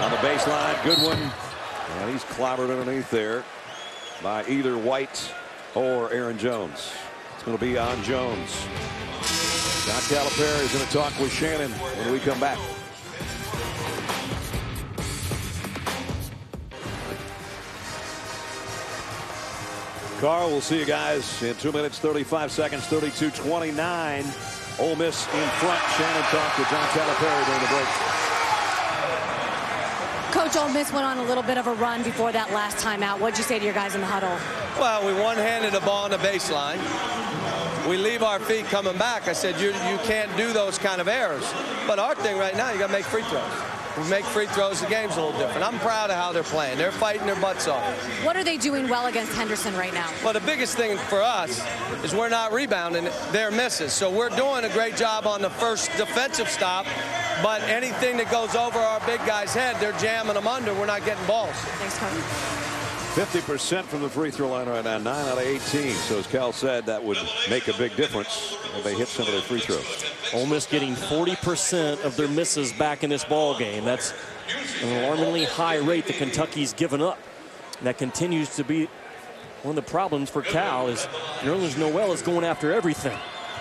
On the baseline, Goodwin. And he's clobbered underneath there by either White or Aaron Jones. It's going to be on Jones. John Calipari is going to talk with Shannon when we come back. Carl, we'll see you guys in 2 minutes, 35 seconds, 32-29. Ole Miss in front. Shannon talked with John Calipari during the break. Coach, Ole Miss went on a little bit of a run before that last timeout. What'd you say to your guys in the huddle? Well, we one-handed the ball on the baseline. We leave our feet coming back. I said, you can't do those kind of errors. But our thing right now, you got to make free throws. We make free throws, the game's a little different. I'm proud of how they're playing. They're fighting their butts off. What are they doing well against Henderson right now? Well, the biggest thing for us is we're not rebounding their misses. So we're doing a great job on the first defensive stop, but anything that goes over our big guy's head, they're jamming them under. We're not getting balls. Thanks, Coach. 50% from the free throw line right now, 9 out of 18. So as Cal said, that would make a big difference if they hit some of their free throws. Ole Miss getting 40% of their misses back in this ball game. That's an alarmingly high rate that Kentucky's given up. And that continues to be one of the problems for Cal is Noel is going after everything.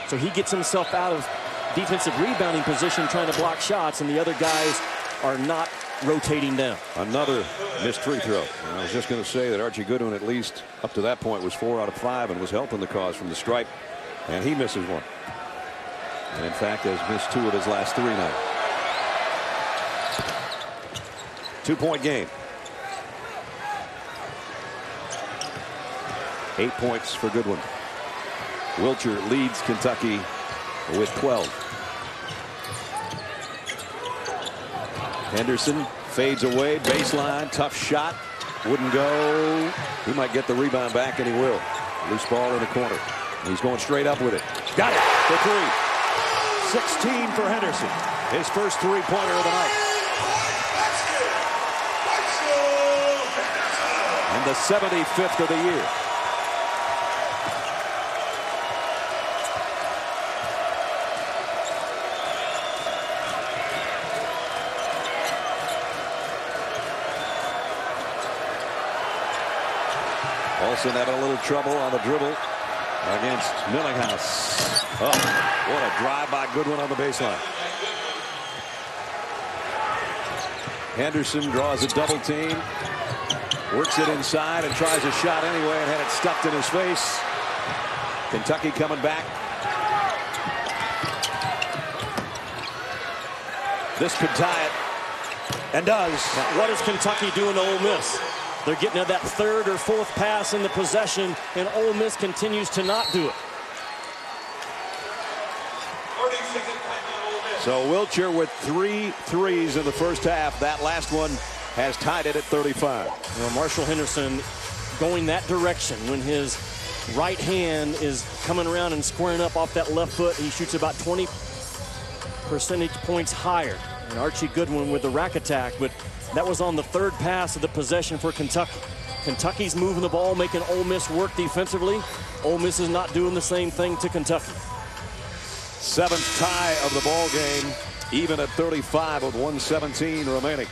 So he gets himself out of defensive rebounding position trying to block shots, and the other guys are not rotating down. Another missed free throw. And I was just going to say that Archie Goodwin, at least up to that point, was 4 out of 5 and was helping the cause from the stripe. And he misses one. And in fact, has missed 2 of his last 3 now. 2-point game. 8 points for Goodwin. Wiltjer leads Kentucky with 12. Henderson fades away, baseline, tough shot, wouldn't go. He might get the rebound back, and he will. Loose ball in the corner. He's going straight up with it. Got it for 3. 16 for Henderson. His first 3-pointer of the night. And the 75th of the year. Olsen had a little trouble on the dribble against Millinghouse. Oh, what a drive by Goodwin on the baseline. Henderson draws a double team, works it inside and tries a shot anyway and had it stuffed in his face. Kentucky coming back. This could tie it, and does. Now, what is Kentucky doing to Ole Miss? They're getting at that 3rd or 4th pass in the possession, and Ole Miss continues to not do it. So Wiltjer with 3 threes in the first half. That last one has tied it at 35. You know, Marshall Henderson going that direction when his right hand is coming around and squaring up off that left foot. He shoots about 20 percentage points higher. And Archie Goodwin with the rack attack, but that was on the 3rd pass of the possession for Kentucky. Kentucky's moving the ball, making Ole Miss work defensively. Ole Miss is not doing the same thing to Kentucky. 7th tie of the ball game, even at 35 with 1:17 remaining.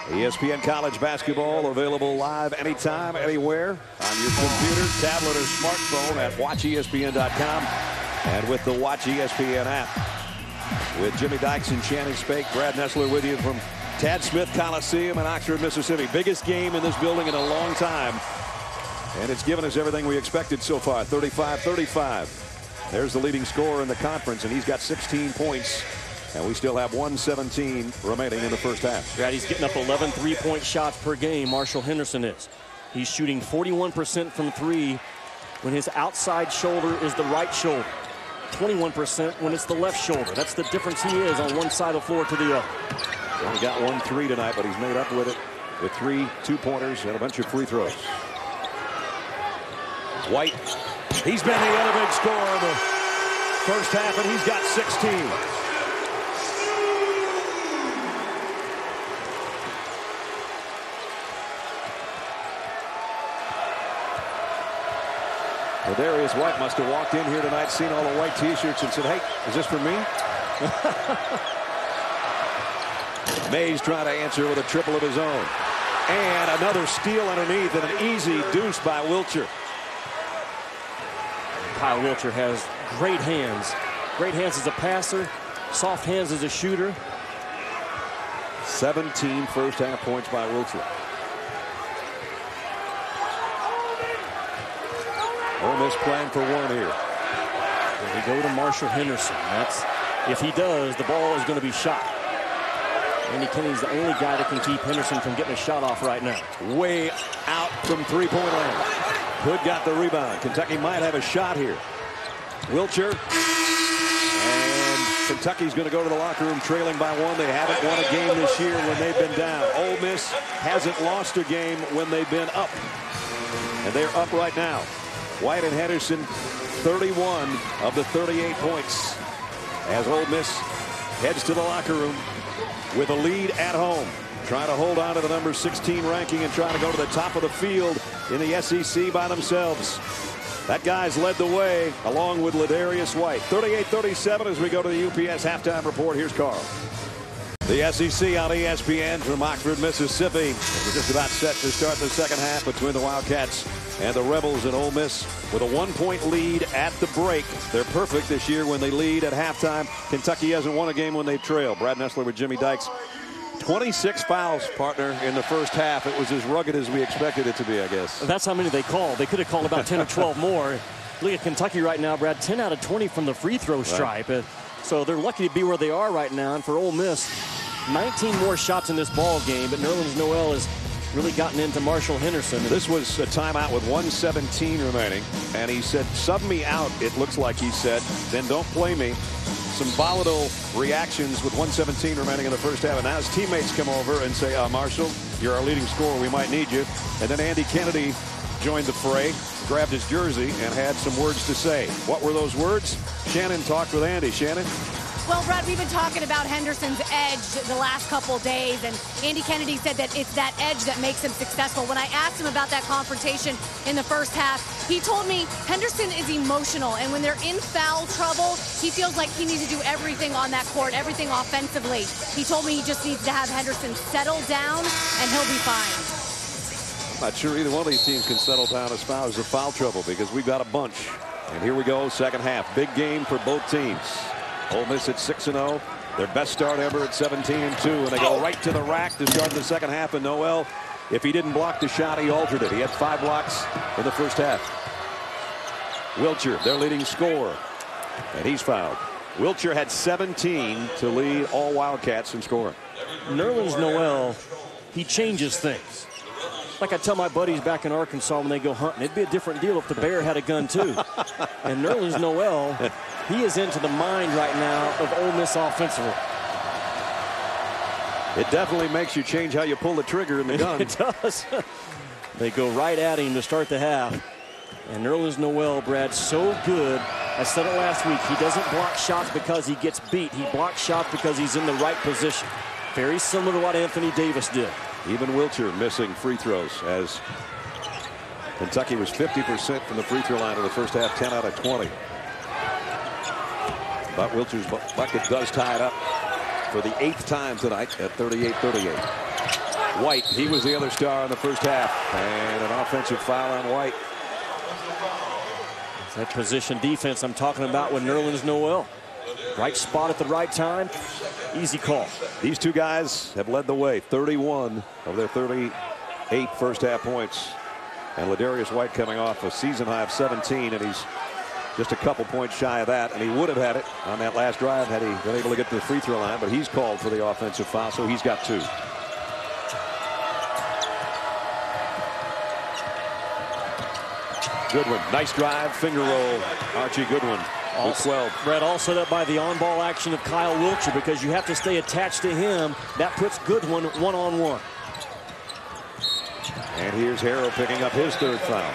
ESPN College Basketball available live anytime, anywhere on your computer, tablet, or smartphone at watchespn.com and with the Watch ESPN app. With Jimmy Dykes and Channing Spake, Brad Nessler with you from Tad Smith Coliseum in Oxford, Mississippi. Biggest game in this building in a long time. And it's given us everything we expected so far. 35-35. There's the leading scorer in the conference, and he's got 16 points. And we still have 1:17 remaining in the first half. Brad, he's getting up 11 3-point shots per game. Marshall Henderson is. He's shooting 41% from 3 when his outside shoulder is the right shoulder. 21% when it's the left shoulder. That's the difference he is on one side of the floor to the other. He's only got 1 3 tonight, but he's made up with it with 3 2-pointers and a bunch of free throws. White, he's been the other big scorer in the first half, and he's got 16. Well, Darius White must have walked in here tonight, seen all the white T-shirts, and said, "Hey, is this for me?" Mays trying to answer with a triple of his own. And another steal underneath and an easy deuce by Wiltjer. Kyle Wiltjer has great hands. Great hands as a passer, soft hands as a shooter. 17 first half points by Wiltjer. Ole Miss playing for 1 here. When we go to Marshall Henderson, that's, if he does, the ball is going to be shot. Andy Kenny's the only guy that can keep Henderson from getting a shot off right now. Way out from 3-point land. Hood got the rebound. Kentucky might have a shot here. Wiltjer. And Kentucky's going to go to the locker room trailing by 1. They haven't won a game this year when they've been down. Ole Miss hasn't lost a game when they've been up. And they're up right now. White and Henderson, 31 of the 38 points. As Ole Miss heads to the locker room with a lead at home. Trying to hold on to the number 16 ranking and trying to go to the top of the field in the SEC by themselves. That guy's led the way along with Ladarius White. 38-37 as we go to the UPS halftime report. Here's Carl. The SEC on ESPN from Oxford, Mississippi. We're just about set to start the second half between the Wildcats and the Rebels in Ole Miss with a 1-point lead at the break. They're perfect this year when they lead at halftime. Kentucky hasn't won a game when they trail. Brad Nessler with Jimmy Dykes. 26 fouls, partner, in the first half. It was as rugged as we expected it to be, I guess. That's how many they called. They could have called about 10 or 12 more. Look at Kentucky right now, Brad. 10 out of 20 from the free throw stripe. Right. So they're lucky to be where they are right now. And for Ole Miss, 19 more shots in this ball game. But Noel has really gotten into Marshall Henderson. This was a timeout with 1:17 remaining. And he said, sub me out, it looks like he said. Then don't play me. Some volatile reactions with 1:17 remaining in the first half. And now his teammates come over and say, Marshall, you're our leading scorer. We might need you. And then Andy Kennedy joined the fray, grabbed his jersey, and had some words to say. What were those words? Shannon talked with Andy. Shannon? Well, Brad, we've been talking about Henderson's edge the last couple days, and Andy Kennedy said that it's that edge that makes him successful. When I asked him about that confrontation in the first half, he told me Henderson is emotional, and when they're in foul trouble, he feels like he needs to do everything on that court, everything offensively. He told me he just needs to have Henderson settle down, and he'll be fine. I'm not sure either one of these teams can settle down as far as the foul trouble, because we've got a bunch. And here we go, second half. Big game for both teams. Ole Miss at 6-0. Their best start ever at 17-2. And they go right to the rack to start the second half. And Noel, if he didn't block the shot, he altered it. He had 5 blocks in the first half. Wiltjer, their leading scorer. And he's fouled. Wiltjer had 17 to lead all Wildcats in scoring. Nerlens Noel, he changes things. Like I tell my buddies back in Arkansas when they go hunting, it'd be a different deal if the bear had a gun too. And Nerlens Noel, he is into the mind right now of Ole Miss offensively. It definitely makes you change how you pull the trigger in the gun. It does. They go right at him to start the half. And Nerlens Noel, Brad, so good. I said it last week. He doesn't block shots because he gets beat. He blocks shots because he's in the right position. Very similar to what Anthony Davis did. Even Wiltjer missing free throws, as Kentucky was 50% from the free throw line in the first half, 10 out of 20. But Wiltjer's bucket does tie it up for the 8th time tonight at 38-38. White, he was the other star in the first half, and an offensive foul on White. It's that position defense I'm talking about with Nerlens Noel. Right spot at the right time. Easy call. These two guys have led the way. 31 of their 38 first half points. And Ladarius White coming off a season high of 17, and he's just a couple points shy of that. And he would have had it on that last drive had he been able to get to the free throw line, but he's called for the offensive foul, so he's got 2. Goodwin, nice drive, finger roll. Archie Goodwin. All 12. Brett, all set up by the on-ball action of Kyle Wiltjer, because you have to stay attached to him. That puts Goodwin one-on-one. And here's Harrow picking up his 3rd foul.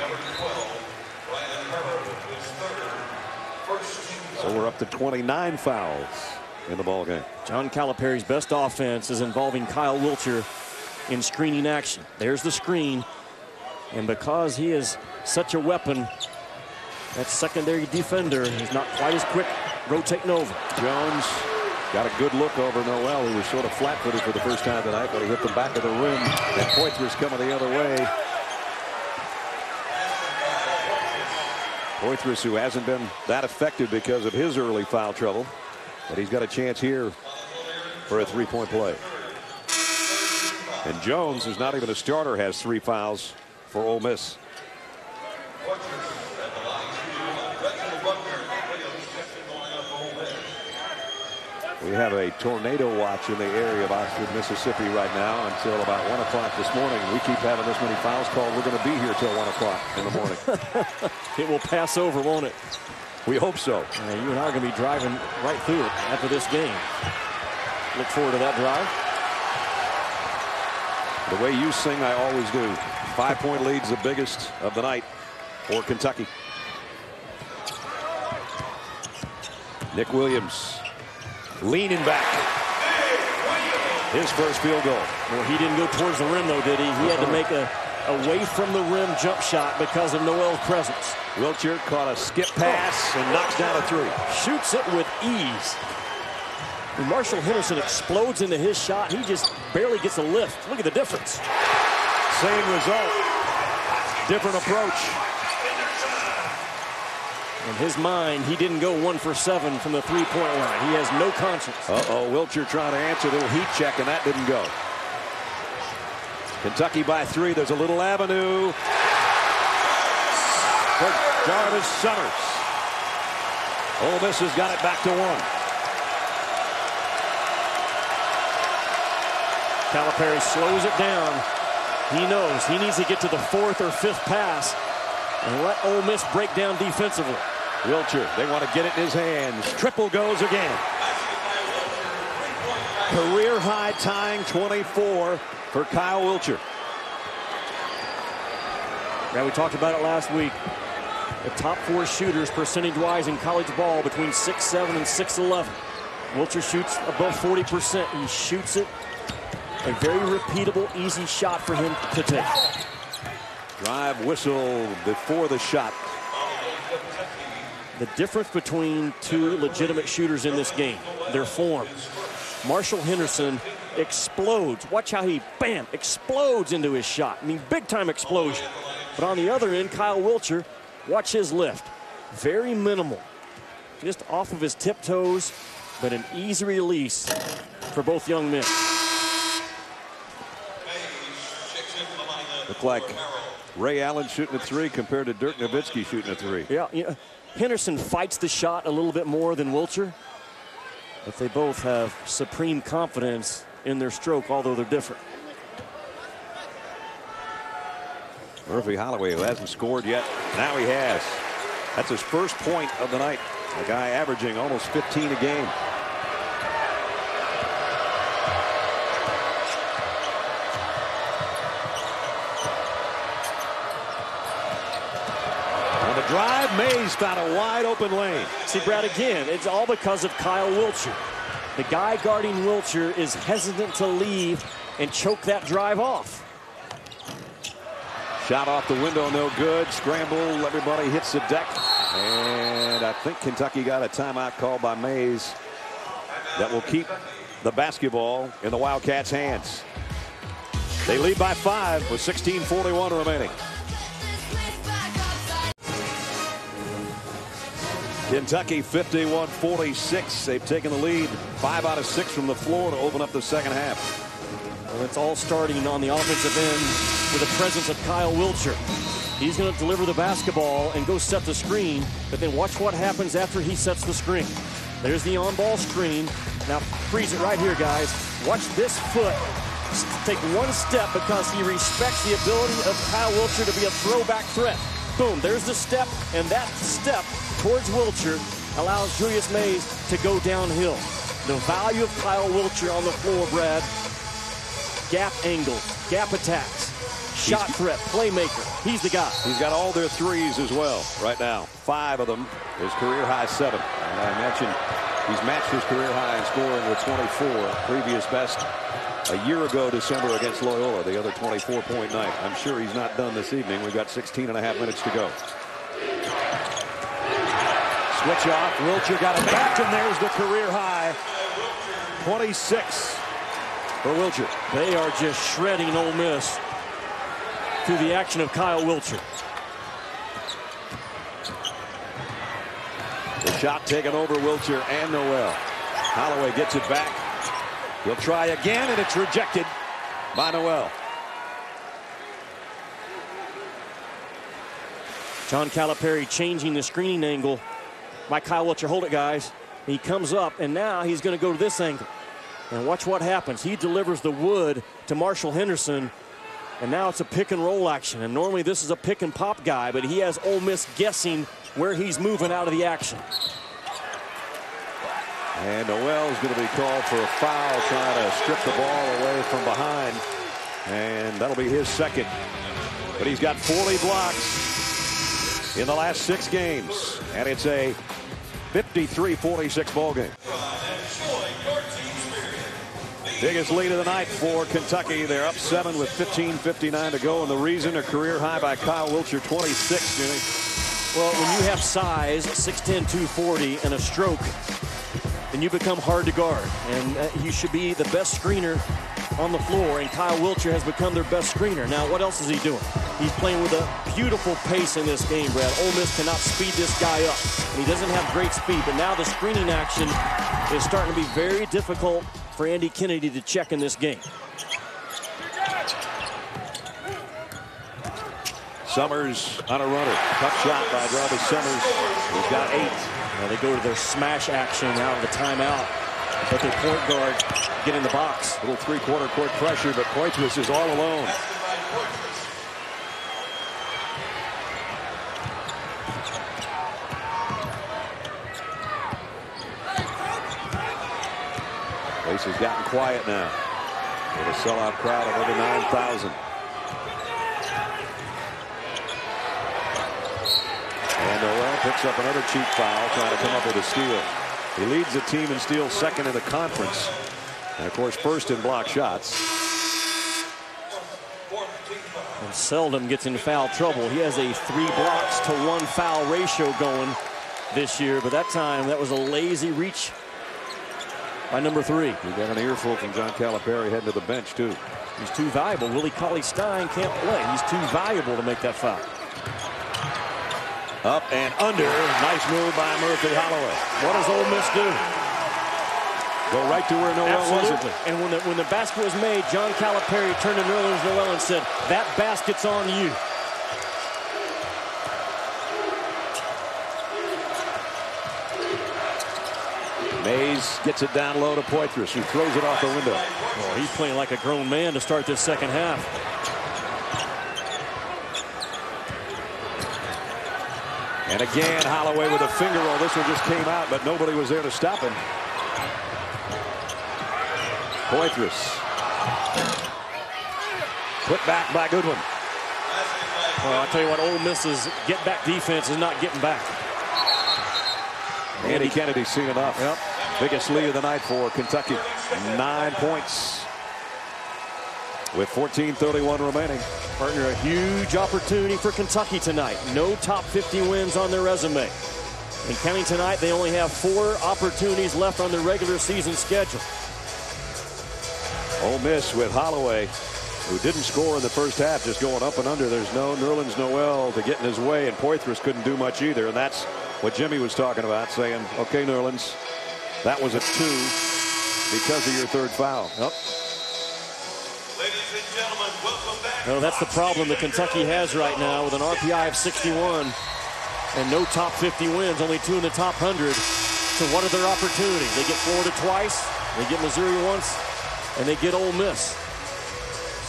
So we're up to 29 fouls in the ball game. John Calipari's best offense is involving Kyle Wiltjer in screening action. There's the screen. And because he is such a weapon, that secondary defender is not quite as quick rotating over. Jones got a good look over Noel, who was sort of flat-footed for the first time tonight, but he hit the back of the rim, and Poythress coming the other way. Poythress, who hasn't been that effective because of his early foul trouble, but he's got a chance here for a 3-point play. And Jones, who's not even a starter, has 3 fouls for Ole Miss. We have a tornado watch in the area of Oxford, Mississippi right now until about 1 o'clock this morning. We keep having this many fouls called. We're going to be here till 1 o'clock in the morning. It will pass over, won't it? We hope so. You and I are going to be driving right through it after this game. Look forward to that drive. The way you sing, I always do. 5-point lead's the biggest of the night for Kentucky. Nick Williams leaning back. His first field goal. Well, he didn't go towards the rim, though, did he? He had to make a away from the rim jump shot because of Noel's presence. Wiltjer caught a skip pass and knocks down a 3. Shoots it with ease. When Marshall Henderson explodes into his shot, he just barely gets a lift. Look at the difference. Same result. Different approach. In his mind, he didn't go 1 for 7 from the three-point line. He has no conscience. Wiltjer trying to answer a little heat check, and that didn't go. Kentucky by 3. There's a little avenue for Jarvis Summers. Ole Miss has got it back to 1. Calipari slows it down. He knows he needs to get to the 4th or 5th pass and let Ole Miss break down defensively. Wiltjer, they want to get it in his hands. Triple goes again. Career high tying 24 for Kyle Wiltjer. Yeah, we talked about it last week. The top 4 shooters percentage-wise in college ball between 6'7" and 6'11". Wiltjer shoots above 40%. He shoots it. A very repeatable, easy shot for him to take. Drive whistle before the shot. The difference between 2 legitimate shooters in this game, their form. Marshall Henderson explodes. Watch how he, bam, explodes into his shot. I mean, big-time explosion. But on the other end, Kyle Wiltjer, watch his lift. Very minimal. Just off of his tiptoes, but an easy release for both young men. Look like Ray Allen shooting a 3 compared to Dirk Nowitzki shooting a 3. Yeah, Henderson fights the shot a little bit more than Wiltjer, but they both have supreme confidence in their stroke, although they're different. Murphy Holloway, who hasn't scored yet, now he has. That's his first point of the night. A guy averaging almost 15 a game. Drive, Mays found a wide open lane. See, Brad, again, it's all because of Kyle Wiltjer. The guy guarding Wiltjer is hesitant to leave and choke that drive off. Shot off the window, no good. Scramble, everybody hits the deck. And I think Kentucky got a timeout called by Mays that will keep the basketball in the Wildcats' hands. They lead by 5 with 16:41 remaining. Kentucky 51-46. They've taken the lead 5 out of 6 from the floor to open up the second half. Well, it's all starting on the offensive end with the presence of Kyle Wiltjer. He's going to deliver the basketball and go set the screen, but then watch what happens after he sets the screen. There's the on-ball screen. Now freeze it right here, guys. Watch this foot take one step because he respects the ability of Kyle Wiltjer to be a throwback threat. Boom, there's the step, and that step towards Wiltjer allows Julius Mays to go downhill. The value of Kyle Wiltjer on the floor, Brad. Gap angles, gap attacks, shot threat, playmaker. He's the guy. He's got all their threes as well right now. 5 of them. His career high 7. And I mentioned he's matched his career high in scoring with 24. Previous best a year ago December against Loyola, the other 24-point night. I'm sure he's not done this evening. We've got 16 and a half minutes to go. Switch off. Wiltjer got it back, and there's the career high. 26 for Wiltjer. They are just shredding Ole Miss through the action of Kyle Wiltjer. The shot taken over Wiltjer and Noel. Holloway gets it back. He'll try again, and it's rejected by Noel. John Calipari changing the screening angle by Kyle Wiltjer. Hold it, guys. He comes up, and now he's going to go to this angle. And watch what happens. He delivers the wood to Marshall Henderson, and now it's a pick and roll action. And normally this is a pick and pop guy, but he has Ole Miss guessing where he's moving out of the action. And Noel is going to be called for a foul, trying to strip the ball away from behind. And that'll be his second. But he's got 40 blocks in the last 6 games. And it's a 53-46 ball game. Biggest lead of the night for Kentucky. They're up 7 with 15:59 to go. And the reason, a career high by Kyle Wiltjer, 26, Jimmy. Well, when you have size, 6'10", 240, and a stroke, then you become hard to guard. And you should be the best screener on the floor, and Kyle Wiltjer has become their best screener. Now, what else is he doing? He's playing with a beautiful pace in this game, Brad. Ole Miss cannot speed this guy up, and he doesn't have great speed, but now the screening action is starting to be very difficult for Andy Kennedy to check in this game. Summers on a runner. Tough shot by Jarvis Summers. He's got 8. Now they go to their smash action out of the timeout. But their point guard get in the box. Little three-quarter court pressure, but Poythress is all alone. Place has gotten quiet now with a sellout crowd of over 9,000. And Noel picks up another cheap foul, trying to come up with a steal. He leads the team in steals, second in the conference. And, of course, first in block shots. And seldom gets in foul trouble. He has a 3 blocks to 1 foul ratio going this year. But that time, that was a lazy reach by number 3. We got an earful from John Calipari heading to the bench, too. He's too valuable. Willie Cauley-Stein can't play. He's too valuable to make that foul. Up and under. Nice move by Murphy Holloway. What does Ole Miss do? Go right to where Noel wasn't. And when the basket was made, John Calipari turned to Nerlens Noel and said, "That basket's on you." Mays gets it down low to Poythress, who throws it off the window. Oh, he's playing like a grown man to start this second half. And again, Holloway with a finger roll. This one just came out, but nobody was there to stop him. Poythress. Put back by Goodwin. Well, I'll tell you what, Ole Miss's get-back defense is not getting back. Andy Kennedy's seen enough. Yep. Biggest lead of the night for Kentucky. 9 points with 14:31 remaining. Partner, a huge opportunity for Kentucky tonight. No top 50 wins on their resume. And counting tonight, they only have 4 opportunities left on their regular season schedule. Ole Miss with Holloway, who didn't score in the first half, just going up and under. There's no Nerlens Noel to get in his way, and Poythress couldn't do much either. And that's what Jimmy was talking about, saying, okay, Nerlens, that was a 2 because of your 3rd foul. Yep. Ladies and gentlemen, welcome back. No, that's the problem that Kentucky has right now with an RPI of 61 and no top 50 wins, only 2 in the top 100. So what are their opportunities? They get Florida twice, they get Missouri once, and they get Ole Miss.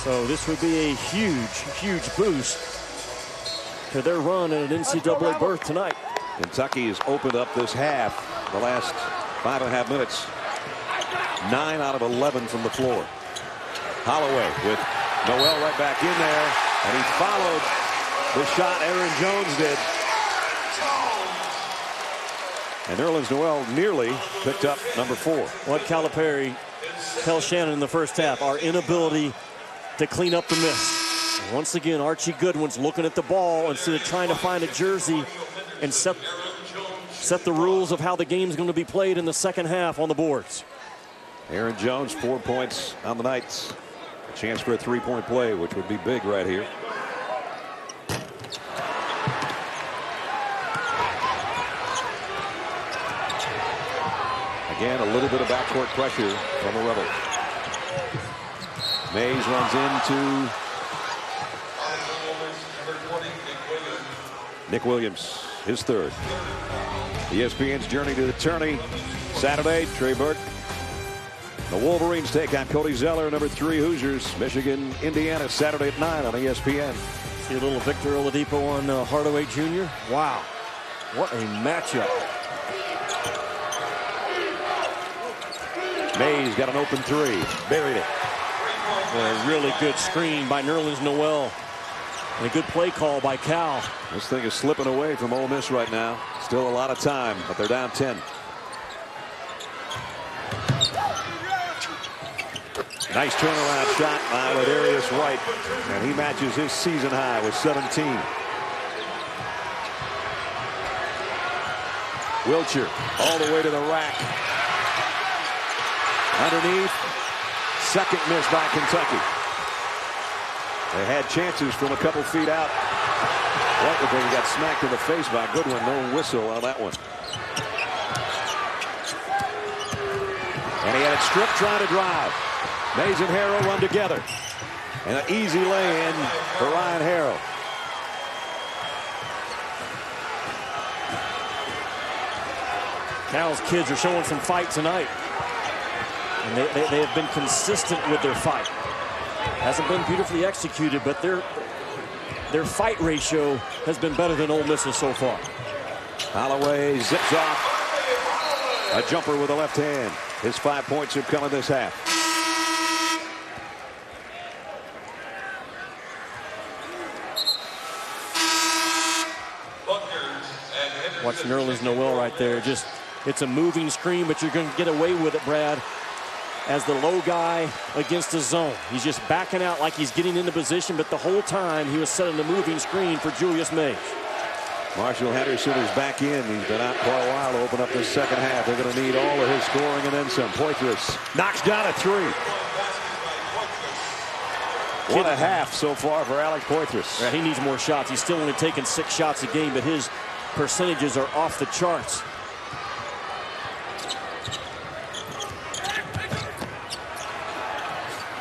So this would be a huge, huge boost to their run at an NCAA berth tonight. Kentucky has opened up this half, the last 5.5 minutes. 9 out of 11 from the floor. Holloway with Noel right back in there, and he followed the shot Aaron Jones did. And Nerlens Noel nearly picked up number 4. What Calipari tells Shannon in the first half, our inability to clean up the miss. And once again, Archie Goodwin's looking at the ball instead of trying to find a jersey and set the rules of how the game's going to be played in the second half on the boards. Aaron Jones, 4 points on the night. A chance for a 3-point play, which would be big right here. Again, a little bit of backcourt pressure from the Rebels. Mays runs into Nick Williams, his 3rd. ESPN's Journey to the Tourney. Saturday, Trey Burke. The Wolverines take on Cody Zeller, number 3 Hoosiers. Michigan, Indiana, Saturday at 9 on ESPN. See a little Victor Oladipo on Hardaway Jr. Wow, what a matchup. Mays got an open 3, buried it. A really good screen by Nerlens Noel. And a good play call by Cal. This thing is slipping away from Ole Miss right now. Still a lot of time, but they're down 10. Nice turnaround shot by Ladarius White, and he matches his season high with 17. Wiltjer all the way to the rack. Underneath. Second miss by Kentucky. They had chances from a couple feet out. Wiltjer got smacked in the face by Goodwin. No whistle on that one. And he had it stripped trying to drive. Mays and Harrow run together. And an easy lay-in for Ryan Harrow. Cal's kids are showing some fight tonight. And they have been consistent with their fight. Hasn't been beautifully executed, but their fight ratio has been better than Ole Miss's so far. Holloway zips off. A jumper with the left hand. His 5 points have come in this half. Watch Nerlens Noel right there. Just, it's a moving screen, but you're going to get away with it, Brad, as the low guy against the zone. He's just backing out like he's getting into position, but the whole time he was setting the moving screen for Julius Mays. Marshall Henderson is back in. He's been out quite a while to open up this second half. They're going to need all of his scoring and then some. Poythress knocks down a three. What a half so far for Alex Poythress. Yeah, he needs more shots. He's still only taking 6 shots a game, but his percentages are off the charts.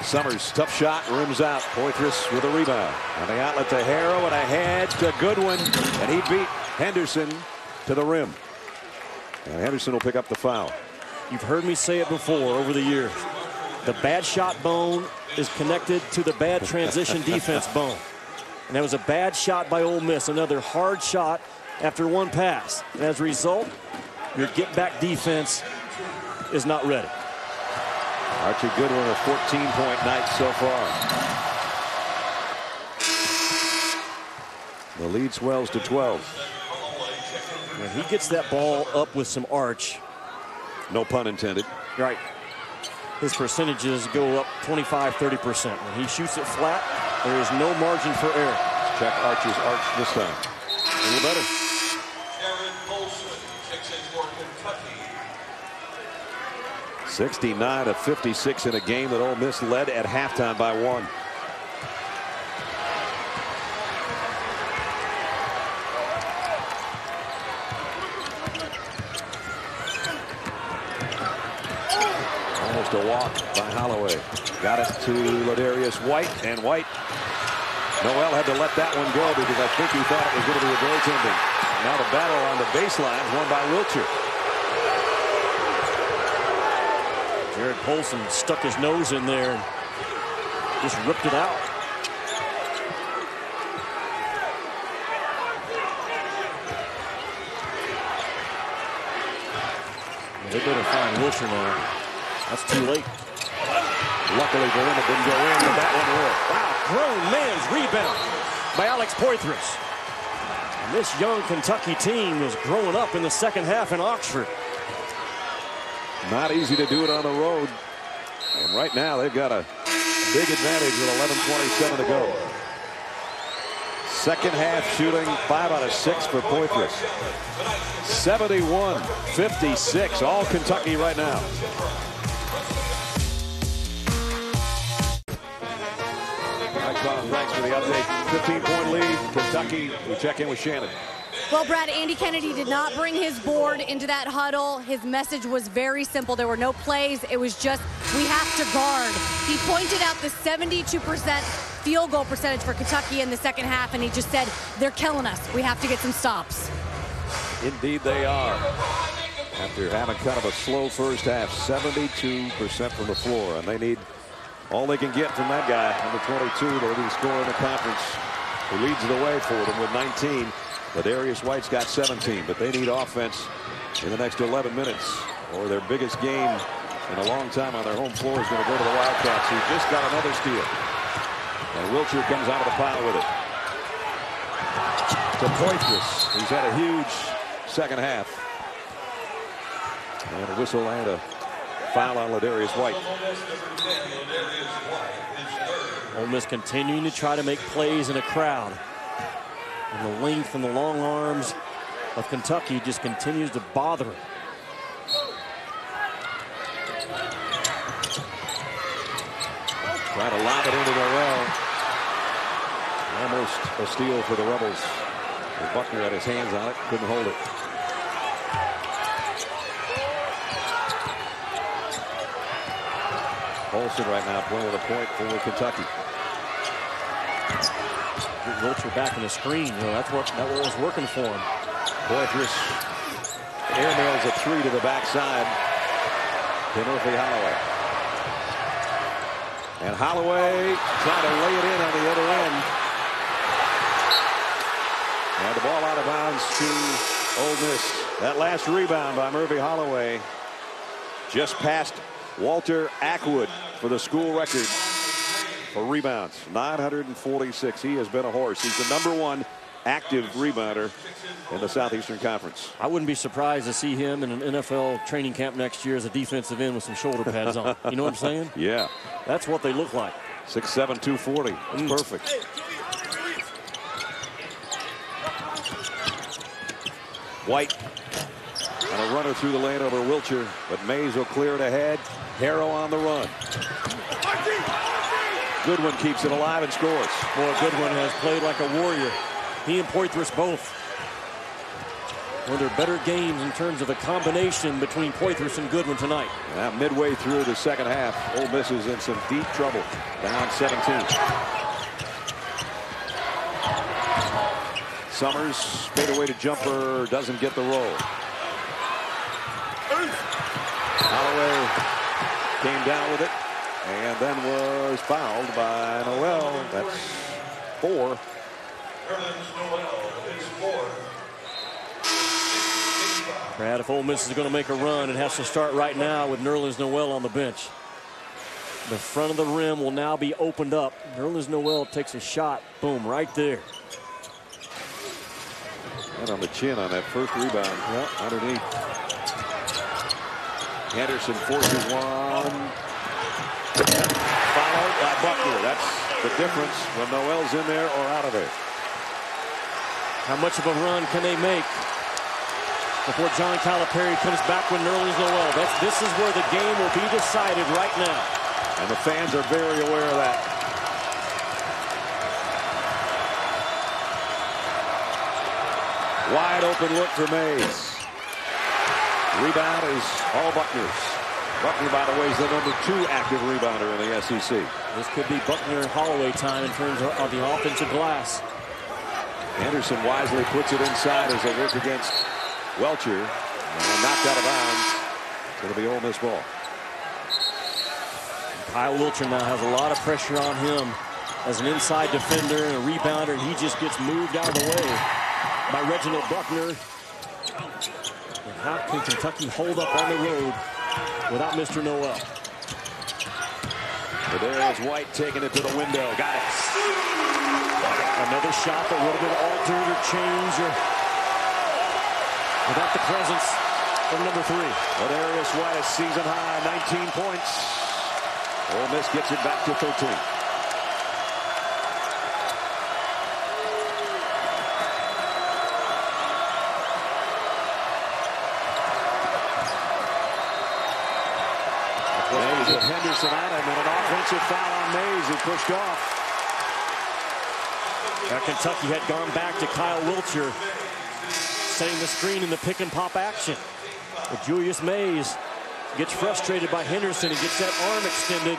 Summers, tough shot, rims out. Poythress with a rebound. On the outlet to Harrow, and ahead to Goodwin. And he beat Henderson to the rim. And Henderson will pick up the foul. You've heard me say it before over the years. The bad shot bone is connected to the bad transition defense bone. And that was a bad shot by Ole Miss. Another hard shot after one pass. And as a result, your get-back defense is not ready. Archie Goodwin, a 14-point night so far. The lead swells to 12. When he gets that ball up with some arch. No pun intended. Right. His percentages go up 25-30%. When he shoots it flat, there is no margin for error. Check Archie's arch this time. A little better. 69-56 in a game that Ole Miss led at halftime by 1. Almost a walk by Holloway. Got it to Ladarius White, and White. Noel had to let that one go because I think he thought it was going to be a goaltending. Now the battle on the baseline won by Wiltjer. Jared Polson stuck his nose in there and just ripped it out. They better find Wiltjer now. That's too late. Luckily for him, it didn't go in, but that one will. Wow, grown man's rebound by Alex Poythress. And this young Kentucky team is growing up in the second half in Oxford. Not easy to do it on the road. And right now they've got a big advantage with 11:27 to go. Second half shooting 5 out of 6 for Poythress. 71-56, all Kentucky right now. Thanks for the update. 15-point lead, Kentucky. We check in with Shannon. Well, Brad, Andy Kennedy did not bring his board into that huddle. His message was very simple. There were no plays. It was just, we have to guard. He pointed out the 72% field goal percentage for Kentucky in the second half, and he just said, they're killing us. We have to get some stops. Indeed they are. After having kind of a slow first half, 72% from the floor, and they need all they can get from that guy, number 22, the leading scorer in the conference, who leads the way for them with 19. Ladarius White's got 17, but they need offense in the next 11 minutes, or their biggest game in a long time on their home floor is going to go to the Wildcats, who just got another steal. And Wiltjer comes out of the pile with it. To Poythress, who's had a huge second half. And a whistle and a foul on Ladarius White. Ole Miss continuing to try to make plays in a crowd. And the length and the long arms of Kentucky just continues to bother him. Try to lob it into Noel. Almost a steal for the Rebels. Buckner had his hands on it, couldn't hold it. Olsen right now playing the point for Kentucky. Wiltjer back in the screen. You know, that was working for him. Poythress airmails a three to the backside to Murphy Holloway. And Holloway trying to lay it in on the other end. And the ball out of bounds to Ole Miss. That last rebound by Murphy Holloway just passed Walter Ackwood for the school record for rebounds. 946. He has been a horse. He's the #1 active rebounder in the Southeastern Conference. I wouldn't be surprised to see him in an NFL training camp next year as a defensive end with some shoulder pads on. You know what I'm saying? Yeah. That's what they look like. 6'7", 240. It's perfect. White and a runner through the lane over Wiltjer, but Mays will clear it ahead. Harrow on the run. Goodwin keeps it alive and scores. Boy, Goodwin has played like a warrior. He and Poythress both. One of their better games in terms of a combination between Poythress and Goodwin tonight. Now midway through the second half, Ole Miss is in some deep trouble. Down 17. Summers fadeaway to jumper, doesn't get the roll. Holloway came down with it and then was fouled by Noel. That's 4. Brad, if Ole Miss is going to make a run, it has to start right now with Nerlens Noel on the bench. The front of the rim will now be opened up. Nerlens Noel takes a shot. Boom, right there. And on the chin on that first rebound. Well, underneath. Henderson forces one. Followed by Buckner. That's the difference when Noel's in there or out of there. How much of a run can they make before John Calipari comes back with Nerlens Noel? This is where the game will be decided right now. And the fans are very aware of that. Wide open look for Mays. Rebound is all Buckner's. Buckner, by the way, is the #2 active rebounder in the SEC. This could be Buckner and Holloway time in terms of the offensive glass. Anderson wisely puts it inside as they work against Wiltjer. And knocked out of bounds. It's going to be Ole Miss ball. Kyle Wiltjer now has a lot of pressure on him as an inside defender and a rebounder, and he just gets moved out of the way by Reginald Buckner. And how can Kentucky hold up on the road without Mr. Noel? But there's White taking it to the window. Got it. Another shot that would have been altered or changed or without the presence of #3. But Darius White, a season high, 19 points. Ole Miss gets it back to 13. Mays with Henderson on him and an offensive foul on Mays. He pushed off. Now Kentucky had gone back to Kyle Wiltjer, setting the screen in the pick and pop action. But Julius Mays gets frustrated by Henderson and gets that arm extended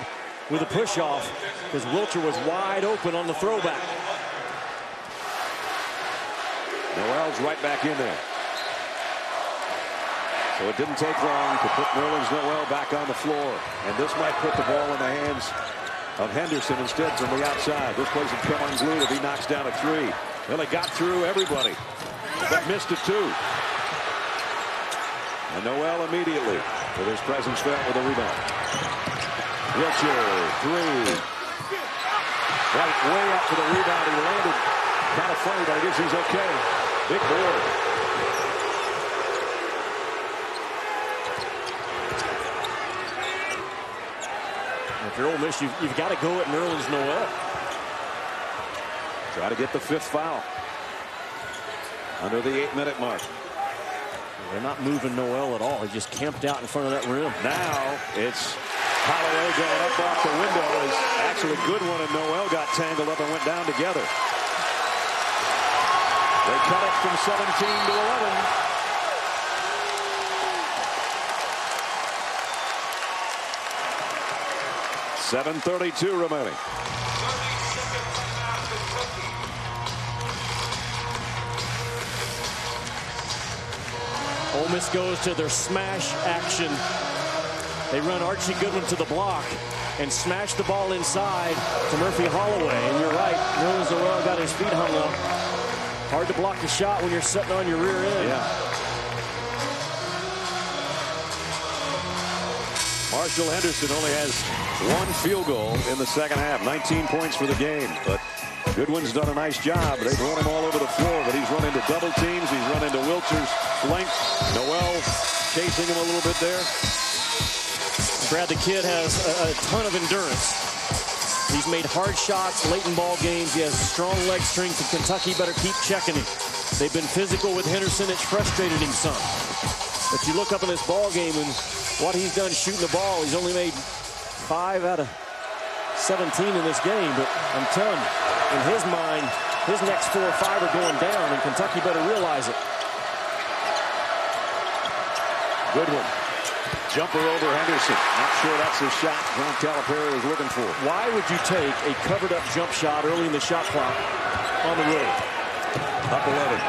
with a push off because Wiltjer was wide open on the throwback. Noel's right back in there. So it didn't take long to put Nerlens Noel back on the floor. And this might put the ball in the hands of Henderson instead from the outside. This place would come unglued if he knocks down a 3. Well, he got through everybody, but missed it too. And Noel immediately, with his presence felt with a rebound. Wiltjer, 3. White way up for the rebound. He landed kind of funny, but I guess he's okay. Big board. If you're Ole Miss, you've got to go at Nerlens Noel. Try to get the 5th foul. Under the 8-minute mark. They're not moving Noel at all. He just camped out in front of that rim. Now it's Holloway going up off the window as actually Goodwin and Noel got tangled up and went down together. They cut it from 17 to 11. .7:32 remaining. Ole Miss goes to their smash action. They run Archie Goodwin to the block and smash the ball inside to Murphy Holloway. And you're right, Noel got his feet hung up. Hard to block the shot when you're sitting on your rear end. Yeah. Marshall Henderson only has one field goal in the second half. 19 points for the game. But Goodwin's done a nice job. They've run him all over the floor, but he's run into double teams. He's run into Wiltjer's flank. Noel chasing him a little bit there. Brad, the kid has a ton of endurance. He's made hard shots late in ball games. He has strong leg strength, and Kentucky better keep checking him. They've been physical with Henderson. It's frustrated him some. But you look up in this ball game and what he's done shooting the ball, he's only made 5 out of 17 in this game. But I'm telling you, in his mind, his next 4 or 5 are going down, and Kentucky better realize it. Goodwin. Jumper over Henderson. Not sure that's the shot John Calipari was looking for. Why would you take a covered-up jump shot early in the shot clock on the road? Up 11.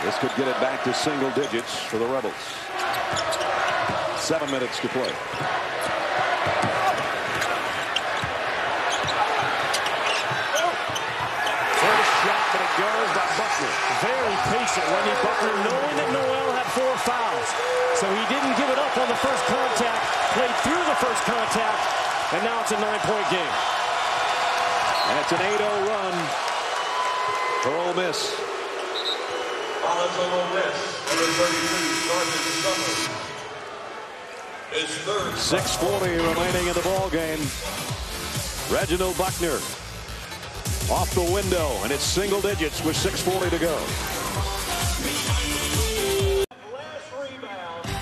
This could get it back to single digits for the Rebels. 7 minutes to play. First shot, but it goes by Buckner. Very patient, Wendy Buckner, knowing that Noel had 4 fouls. So he didn't give it up on the first contact, played through the first contact, and now it's a 9-point game. And it's an 8-0 run for Ole Miss. Ole Miss, number 32, Sergeant Summer. His third. 6:40 remaining in the ball game. Reginald Buckner off the window, and it's single digits with 6:40 to go.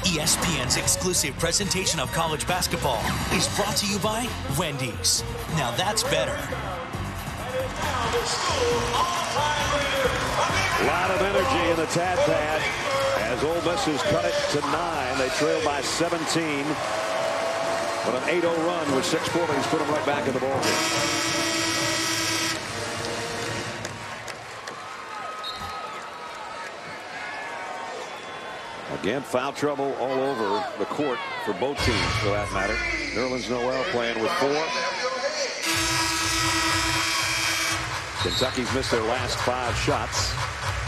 ESPN's exclusive presentation of college basketball is brought to you by Wendy's. Now that's better. A lot of energy in the Tad Pad as Ole Miss has cut it to 9. They trail by 17. But an 8-0 run with 6:40 has put them right back in the ball game. Again, foul trouble all over the court for both teams, for that matter. Nerlens Noel playing with 4. Kentucky's missed their last 5 shots,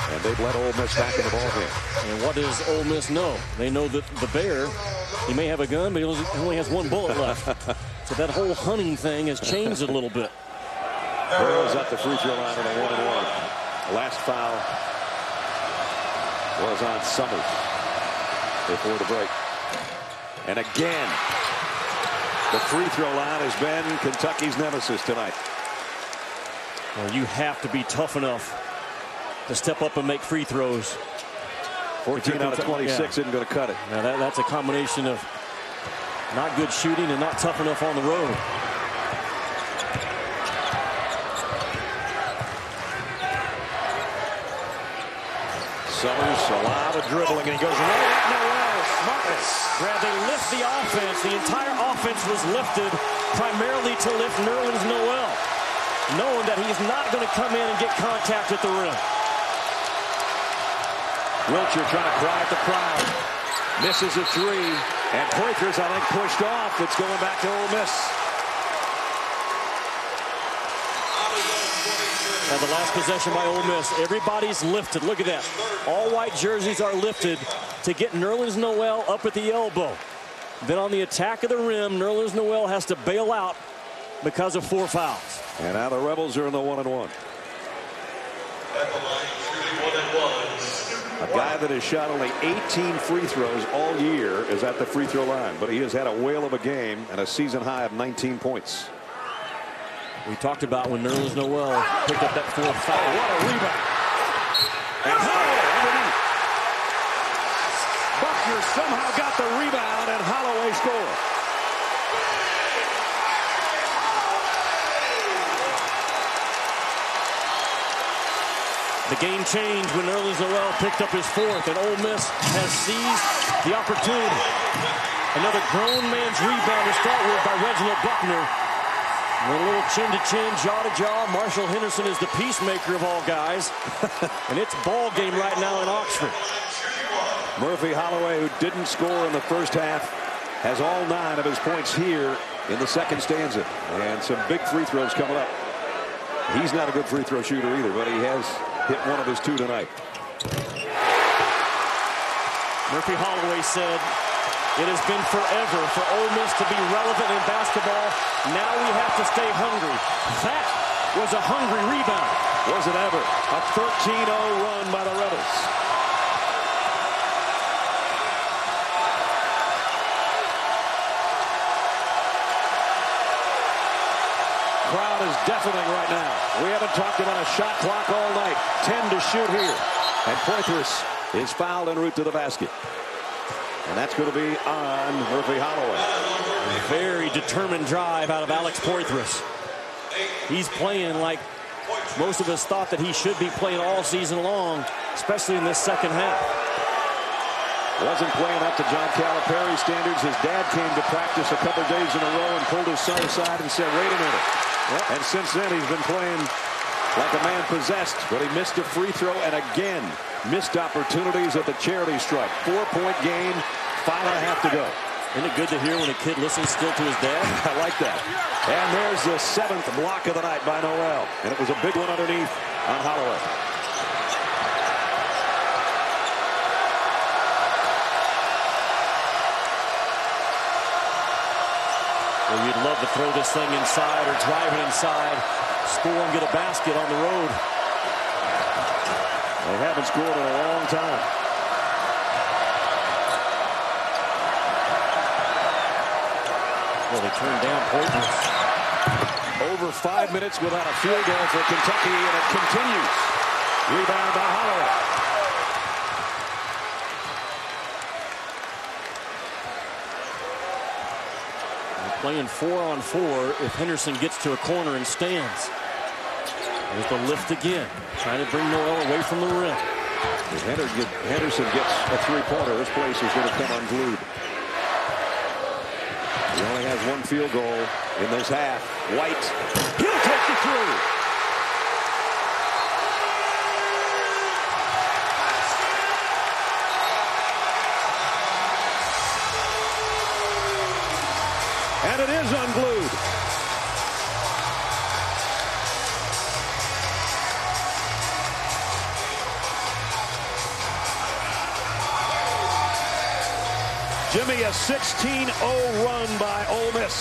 and they've let Ole Miss back in the ball game. And what does Ole Miss know? They know that the Bear, he may have a gun, but he only has 1 bullet left. So that whole hunting thing has changed a little bit. Harrow's at the free throw line on a 1-and-1. The last foul was on Summers before the break. And again, the free throw line has been Kentucky's nemesis tonight. Well, you have to be tough enough to step up and make free throws. 14 out of 26 isn't going to cut it. Now that's a combination of not good shooting and not tough enough on the road. Summers, a lot of dribbling, and he goes right at Noel. Smartness. Brad, they lift the offense. The entire offense was lifted primarily to lift Nerlens Noel, knowing that he's not going to come in and get contact at the rim. Wiltjer trying to quiet the crowd. Misses a 3. And Poythress, I think, pushed off. It's going back to Ole Miss. Now the last possession by Ole Miss, everybody's lifted. Look at that. All white jerseys are lifted to get Nerlens Noel up at the elbow. Then on the attack of the rim, Nerlens Noel has to bail out because of 4 fouls. And now the Rebels are in the 1-and-1. A guy that has shot only 18 free throws all year is at the free throw line, but he has had a whale of a game and a season high of 19 points. We talked about when Nerlens Noel picked up that 4th foul. What a rebound. And Harrow underneath. Wiltjer somehow got the rebound, and Holloway scored. The game changed when Noel picked up his fourth, and Ole Miss has seized the opportunity. Another grown man's rebound to start with by Reginald Buckner. A little chin-to-chin, jaw-to-jaw. Marshall Henderson is the peacemaker of all guys. And it's ball game right now in Oxford. Murphy Holloway, who didn't score in the first half, has all 9 of his points here in the second stanza. And some big free throws coming up. He's not a good free throw shooter either, but he has hit one of his 2 tonight. Murphy Holloway said, it has been forever for Ole Miss to be relevant in basketball. Now we have to stay hungry. That was a hungry rebound. Was it ever? A 13-0 run by the Rebels. Crowd is deafening right now. We haven't talked about a shot clock all night. 10 to shoot here. And Poythress is fouled en route to the basket. And that's going to be on Murphy Holloway. A very determined drive out of Alex Poythress. He's playing like most of us thought that he should be playing all season long, especially in this second half. Wasn't playing up to John Calipari's standards. His dad came to practice a couple days in a row and pulled his son aside and said, wait a minute. Yep. And since then, he's been playing like a man possessed. But he missed a free throw and again missed opportunities at the charity stripe. 4-point game, 5.5 to go. Isn't it good to hear when a kid listens still to his dad? I like that. And there's the 7th block of the night by Noel. And it was a big one underneath on Holloway. Well, you'd love to throw this thing inside or drive it inside, score and get a basket on the road. They haven't scored in a long time. Well, they turned down Poythress. Over 5 minutes without a field goal for Kentucky, and it continues. Rebound by Holloway. They're playing 4-on-4 if Henderson gets to a corner and stands. There's the lift again, trying to bring Noel away from the rim. If Henderson gets a 3-pointer, this place is going to come unglued. He only has 1 field goal in this half. White, he'll take the 3. And it is unglued. Jimmy, a 16-0 run by Ole Miss.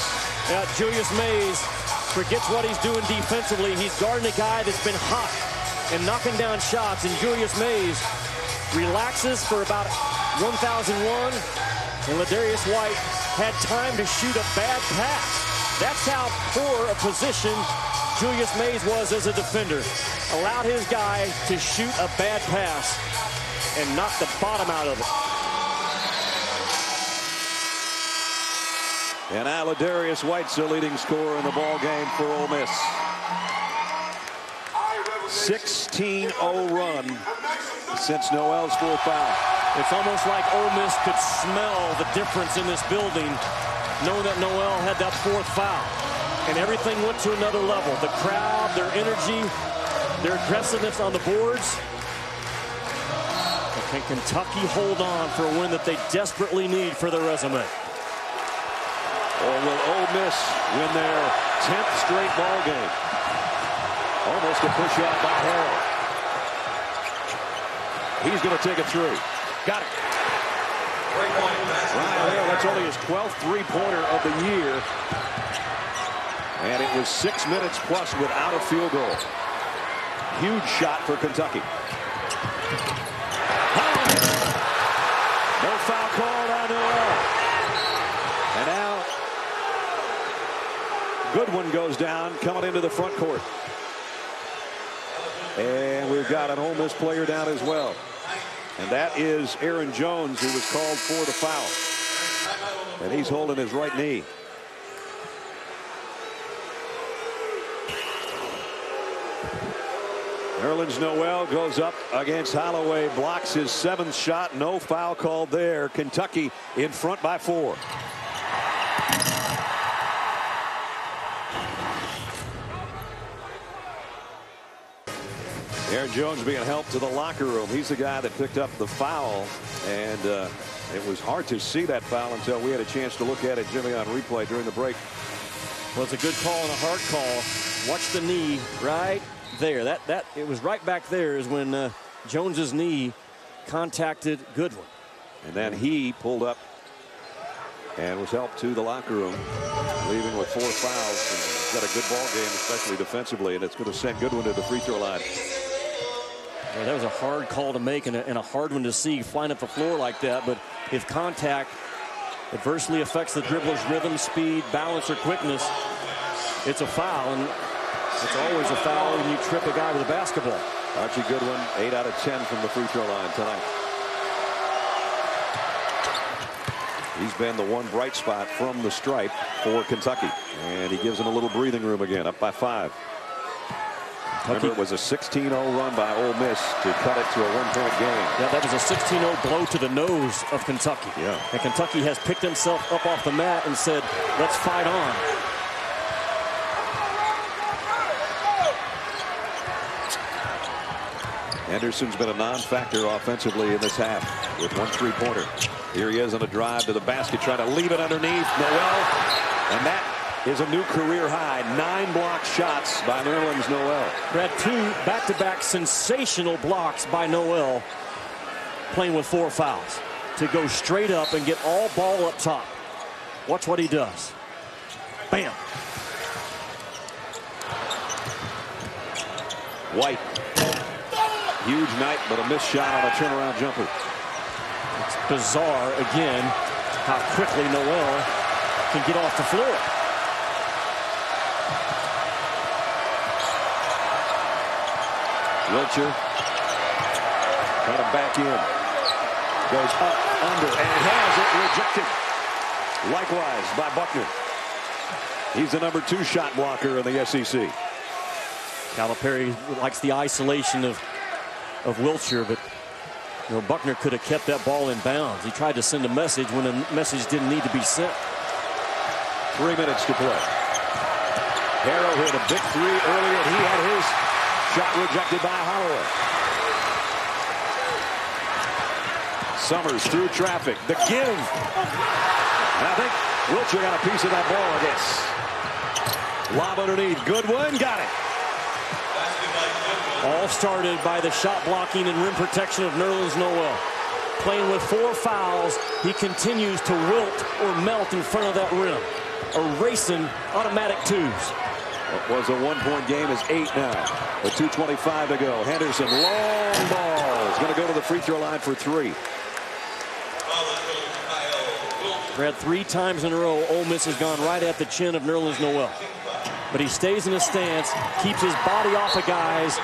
Julius Mays forgets what he's doing defensively. He's guarding a guy that's been hot and knocking down shots. And Julius Mays relaxes for about 1,001. And Ladarius White had time to shoot a bad pass. That's how poor a position Julius Mays was as a defender. Allowed his guy to shoot a bad pass and knock the bottom out of it. And now Ladarius White's the leading scorer in the ball game for Ole Miss. 16-0 run since Noel's 4th foul. It's almost like Ole Miss could smell the difference in this building, knowing that Noel had that 4th foul. And everything went to another level. The crowd, their energy, their aggressiveness on the boards. But can Kentucky hold on for a win that they desperately need for their resume? Or will Ole Miss win their 10th straight ball game? Almost a push out by Harrow. He's going to take a 3. Got it. Ryan Harrow, that's only his 12th 3-pointer of the year. And it was 6 minutes plus without a field goal. Huge shot for Kentucky. No foul called on Noel. And now Goodwin goes down, coming into the front court. And we've got an Ole Miss player down as well. And that is Aaron Jones, who was called for the foul. And he's holding his right knee. Nerlens Noel goes up against Holloway, blocks his 7th shot. No foul called there. Kentucky in front by 4. Aaron Jones being helped to the locker room. He's the guy that picked up the foul, and it was hard to see that foul until we had a chance to look at it, Jimmy, on replay during the break. Well, it's a good call and a hard call. Watch the knee right there. It was right back there is when Jones's knee contacted Goodwin. And then he pulled up and was helped to the locker room, leaving with 4 fouls. And he's got a good ball game, especially defensively, and it's going to send Goodwin to the free throw line. Yeah, that was a hard call to make and a hard one to see flying up the floor like that. But if contact adversely affects the dribbler's rhythm, speed, balance, or quickness, it's a foul. And it's always a foul when you trip a guy with a basketball. Archie Goodwin, 8 out of 10 from the free throw line tonight. He's been the one bright spot from the stripe for Kentucky. And he gives them a little breathing room again, up by 5. Remember, it was a 16-0 run by Ole Miss to cut it to a 1-point game. Yeah, that was a 16-0 blow to the nose of Kentucky. Yeah. And Kentucky has picked himself up off the mat and said, let's fight on. Anderson's been a non-factor offensively in this half with 1 3-pointer. Here he is on a drive to the basket, trying to leave it underneath Noel. And that is a new career high. 9 block shots by Nerlens Noel. Brad, 2 back-to-back sensational blocks by Noel, playing with 4 fouls to go straight up and get all ball up top. Watch what he does. Bam. White. Huge night, but a missed shot on a turnaround jumper. It's bizarre, again, how quickly Noel can get off the floor. Wiltjer trying to back in. Goes up, under, and has it rejected. Likewise by Buckner. He's the number 2 shot blocker in the SEC. Calipari likes the isolation of Wiltjer, but you know, Buckner could have kept that ball in bounds. He tried to send a message when a message didn't need to be sent. 3 minutes to play. Harrow hit a big 3 earlier. He had his shot rejected by Harrow. Summers through traffic. The give. And I think Wiltjer got a piece of that ball, I guess. Lob underneath. Goodwin got it. All started by the shot blocking and rim protection of Nerlens Noel. Playing with 4 fouls, he continues to wilt or melt in front of that rim, erasing automatic 2s. What was a 1-point game is 8 now. With 2:25 to go. Henderson, long ball. Is going to go to the free throw line for 3. Brad, 3 times in a row, Ole Miss has gone right at the chin of Nerlens Noel. But he stays in his stance, keeps his body off of guys,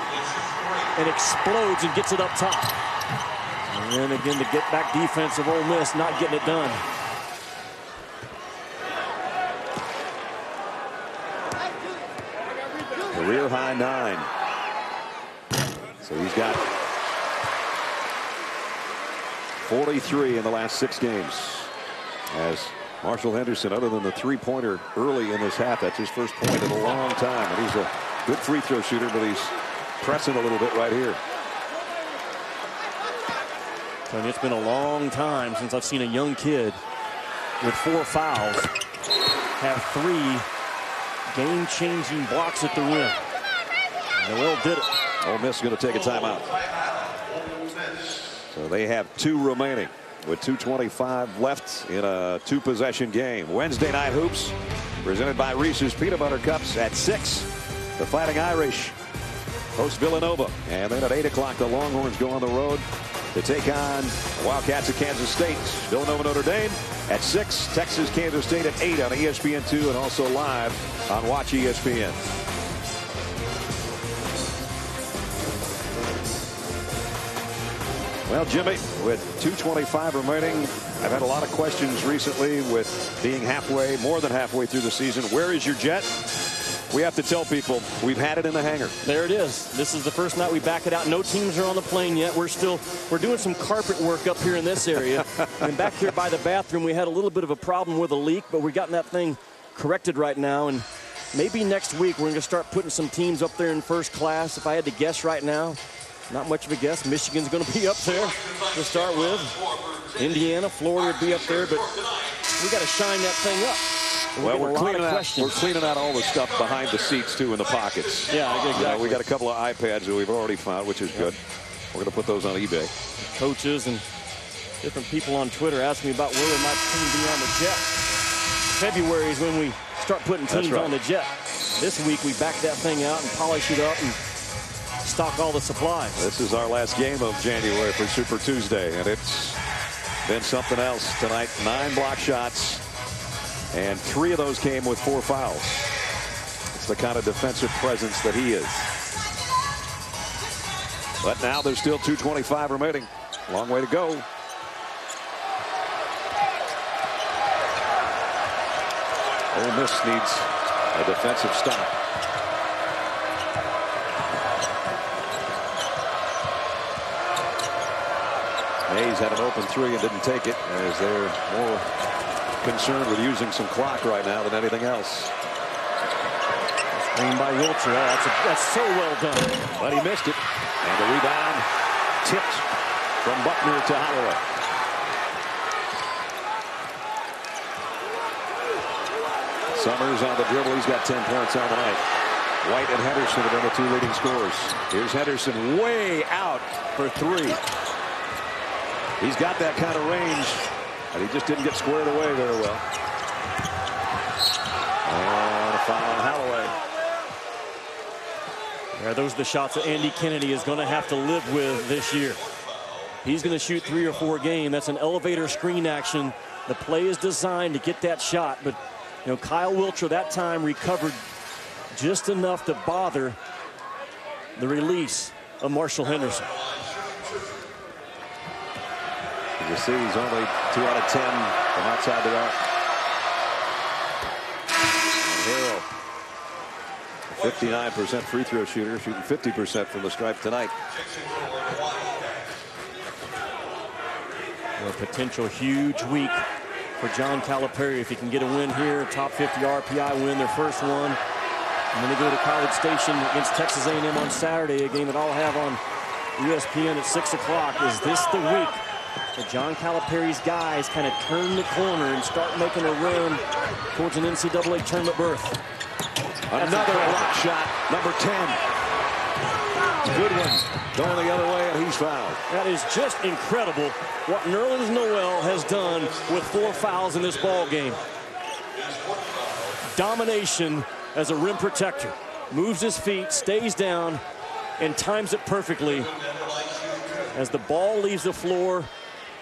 and explodes and gets it up top. And then again, the get-back defense of Ole Miss not getting it done. Career high 9. So he's got 43 in the last 6 games. As Marshall Henderson, other than the 3-pointer early in this half, that's his first point in a long time. And he's a good free throw shooter, but he's pressing a little bit right here. And it's been a long time since I've seen a young kid with 4 fouls have 3 game-changing blocks at the rim. Noel did it. Ole Miss is going to take a timeout. So they have 2 remaining with 2:25 left in a 2-possession game. Wednesday night hoops presented by Reese's Peanut Butter Cups at 6. The Fighting Irish host Villanova. And then at 8 o'clock, the Longhorns go on the road to take on the Wildcats of Kansas State. Villanova Notre Dame at 6. Texas Kansas State at 8 on ESPN2 and also live on Watch ESPN. Well, Jimmy, with 2:25 remaining, I've had a lot of questions recently with being halfway, more than halfway through the season. Where is your jet? We have to tell people we've had it in the hangar. There it is. This is the first night we back it out. No teams are on the plane yet. We're doing some carpet work up here in this area. And back here by the bathroom, we had a little bit of a problem with a leak, but we've gotten that thing corrected right now. And maybe next week we're going to start putting some teams up there in first class. If I had to guess right now, not much of a guess. Michigan's going to be up there to start with. Indiana, Florida would be up there, but we got to shine that thing up. Well, we're cleaning out all the stuff behind the seats, too, in the pockets. Yeah, exactly. We got a couple of iPads that we've already found, which is good. We're going to put those on eBay. Coaches and different people on Twitter asking me about where we might be on the jet. February is when we start putting teams on the jet. This week, we back that thing out and polish it up and stock all the supplies. This is our last game of January for Super Tuesday, and it's been something else tonight. 9 block shots. And 3 of those came with 4 fouls. It's the kind of defensive presence that he is. But now there's still 2:25 remaining. Long way to go. Ole Miss needs a defensive stop. Hayes had an open 3 and didn't take it, as they're more concerned with using some clock right now than anything else. Screen by Wiltjer. That's so well done. But he missed it. And the rebound tipped from Buckner to Harrow. Summers on the dribble. He's got 10 points on the night. White and Henderson have been the 2 leading scorers. Here's Henderson way out for 3. He's got that kind of range. And he just didn't get squared away very well. And a foul on Holloway. Yeah, those are the shots that Andy Kennedy is going to have to live with this year. He's going to shoot 3 or 4 a game. That's an elevator screen action. The play is designed to get that shot. But, Kyle Wiltjer that time recovered just enough to bother the release of Marshall Henderson. You see, he's only 2 out of 10 from outside the arc. Harrow, 59% free throw shooter, shooting 50% from the stripe tonight. A potential huge week for John Calipari if he can get a win here, top 50 RPI win, their first one. And then they go to College Station against Texas A&M on Saturday, a game that I'll have on ESPN at 6 o'clock. Is this the week that John Calipari's guys kind of turn the corner and start making a run towards an NCAA tournament berth? Another block shot, number 10. Goodwin going the other way, and he's fouled. That is just incredible what Noel has done with 4 fouls in this ball game. Domination as a rim protector. Moves his feet, stays down, and times it perfectly. As the ball leaves the floor,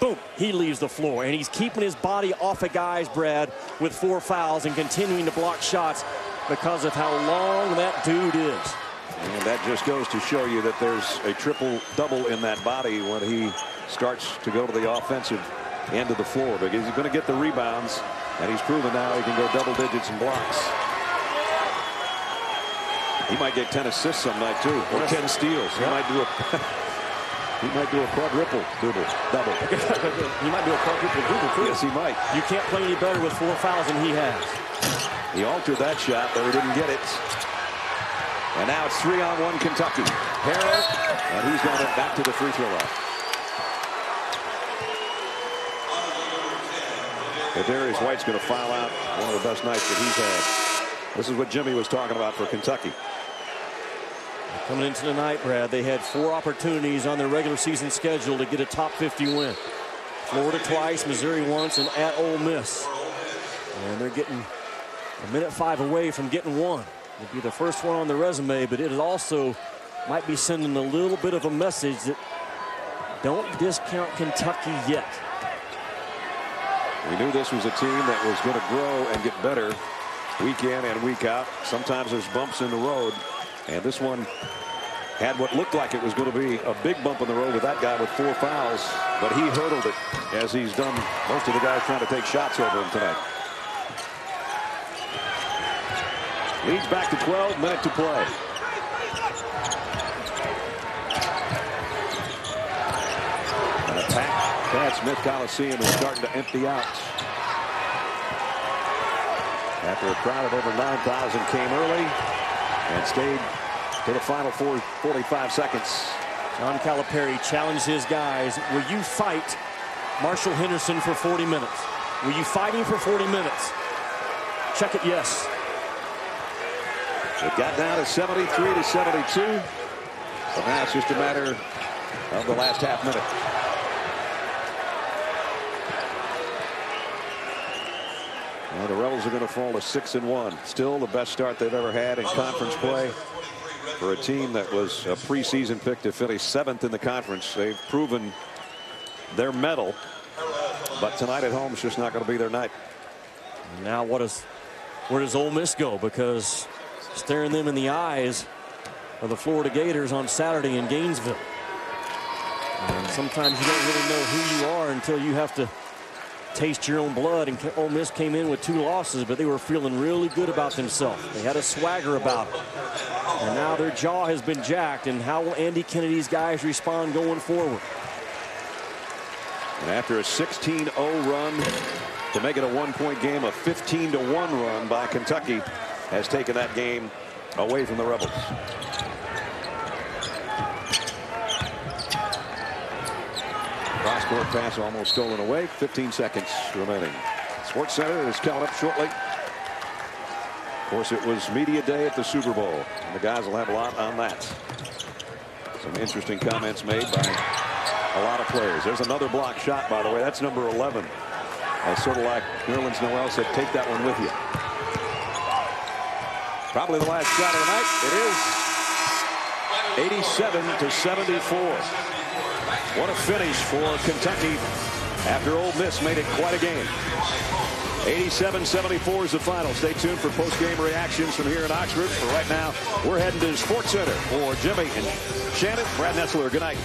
boom, he leaves the floor. And he's keeping his body off of guys, Brad, with 4 fouls and continuing to block shots because of how long that dude is. And that just goes to show you that there's a triple-double in that body when he starts to go to the offensive end of the floor, because he's going to get the rebounds, and he's proven now he can go double digits in blocks. He might get 10 assists some night, too, or 10 steals. He might do a... He might do a quadruple double. He might do a quadruple double, too. Yes, he might. You can't play any better with 4 fouls than he has. He altered that shot, but he didn't get it. And now it's 3-on-1 Kentucky. Harrow, and he's going back to the free throw line. Darius White's going to foul out, one of the best nights that he's had. This is what Jimmy was talking about for Kentucky. Coming into tonight, Brad, they had 4 opportunities on their regular season schedule to get a top 50 win. Florida twice, Missouri once, and at Ole Miss. And they're getting a minute 5 away from getting one. It'll be the first one on the resume, but it also might be sending a little bit of a message that don't discount Kentucky yet. We knew this was a team that was going to grow and get better week in and week out. Sometimes there's bumps in the road, and this one had what looked like it was going to be a big bump in the road with that guy with 4 fouls, but he hurdled it, as he's done most of the guys trying to take shots over him tonight. Leads back to 12, minute to play. And a packed Pat Smith Coliseum is starting to empty out. After a crowd of over 9,000 came early and stayed to the final 45 seconds. John Calipari challenged his guys. Will you fight Marshall Henderson for 40 minutes? Will you fight him for 40 minutes? Check it, yes. It got down to 73 to 72. So now it's just a matter of the last half minute. Well, the Rebels are going to fall to 6-1. Still the best start they've ever had in conference play for a team that was a preseason pick to finish 7th in the conference. They've proven their mettle, but tonight at home is just not going to be their night. Now where does Ole Miss go? Because staring them in the eyes are the Florida Gators on Saturday in Gainesville. And sometimes you don't really know who you are until you have to taste your own blood. And Ole Miss came in with 2 losses, but they were feeling really good about themselves. They had a swagger about it. And now their jaw has been jacked. And how will Andy Kennedy's guys respond going forward? And after a 16-0 run to make it a 1-point game, a 15-1 run by Kentucky has taken that game away from the Rebels. Cross-court pass almost stolen away. 15 seconds remaining. Sports Center is coming up shortly. Of course, it was media day at the Super Bowl, and the guys will have a lot on that. Some interesting comments made by a lot of players. There's another block shot, by the way. That's number 11. Sort of like Nerlens Noel said, take that one with you. Probably the last shot of the night. It is 87 to 74. What a finish for Kentucky after Ole Miss made it quite a game. 87-74 is the final. Stay tuned for post-game reactions from here in Oxford. For right now, we're heading to the Sports Center for Jimmy and Shannon. Brad Nessler, good night.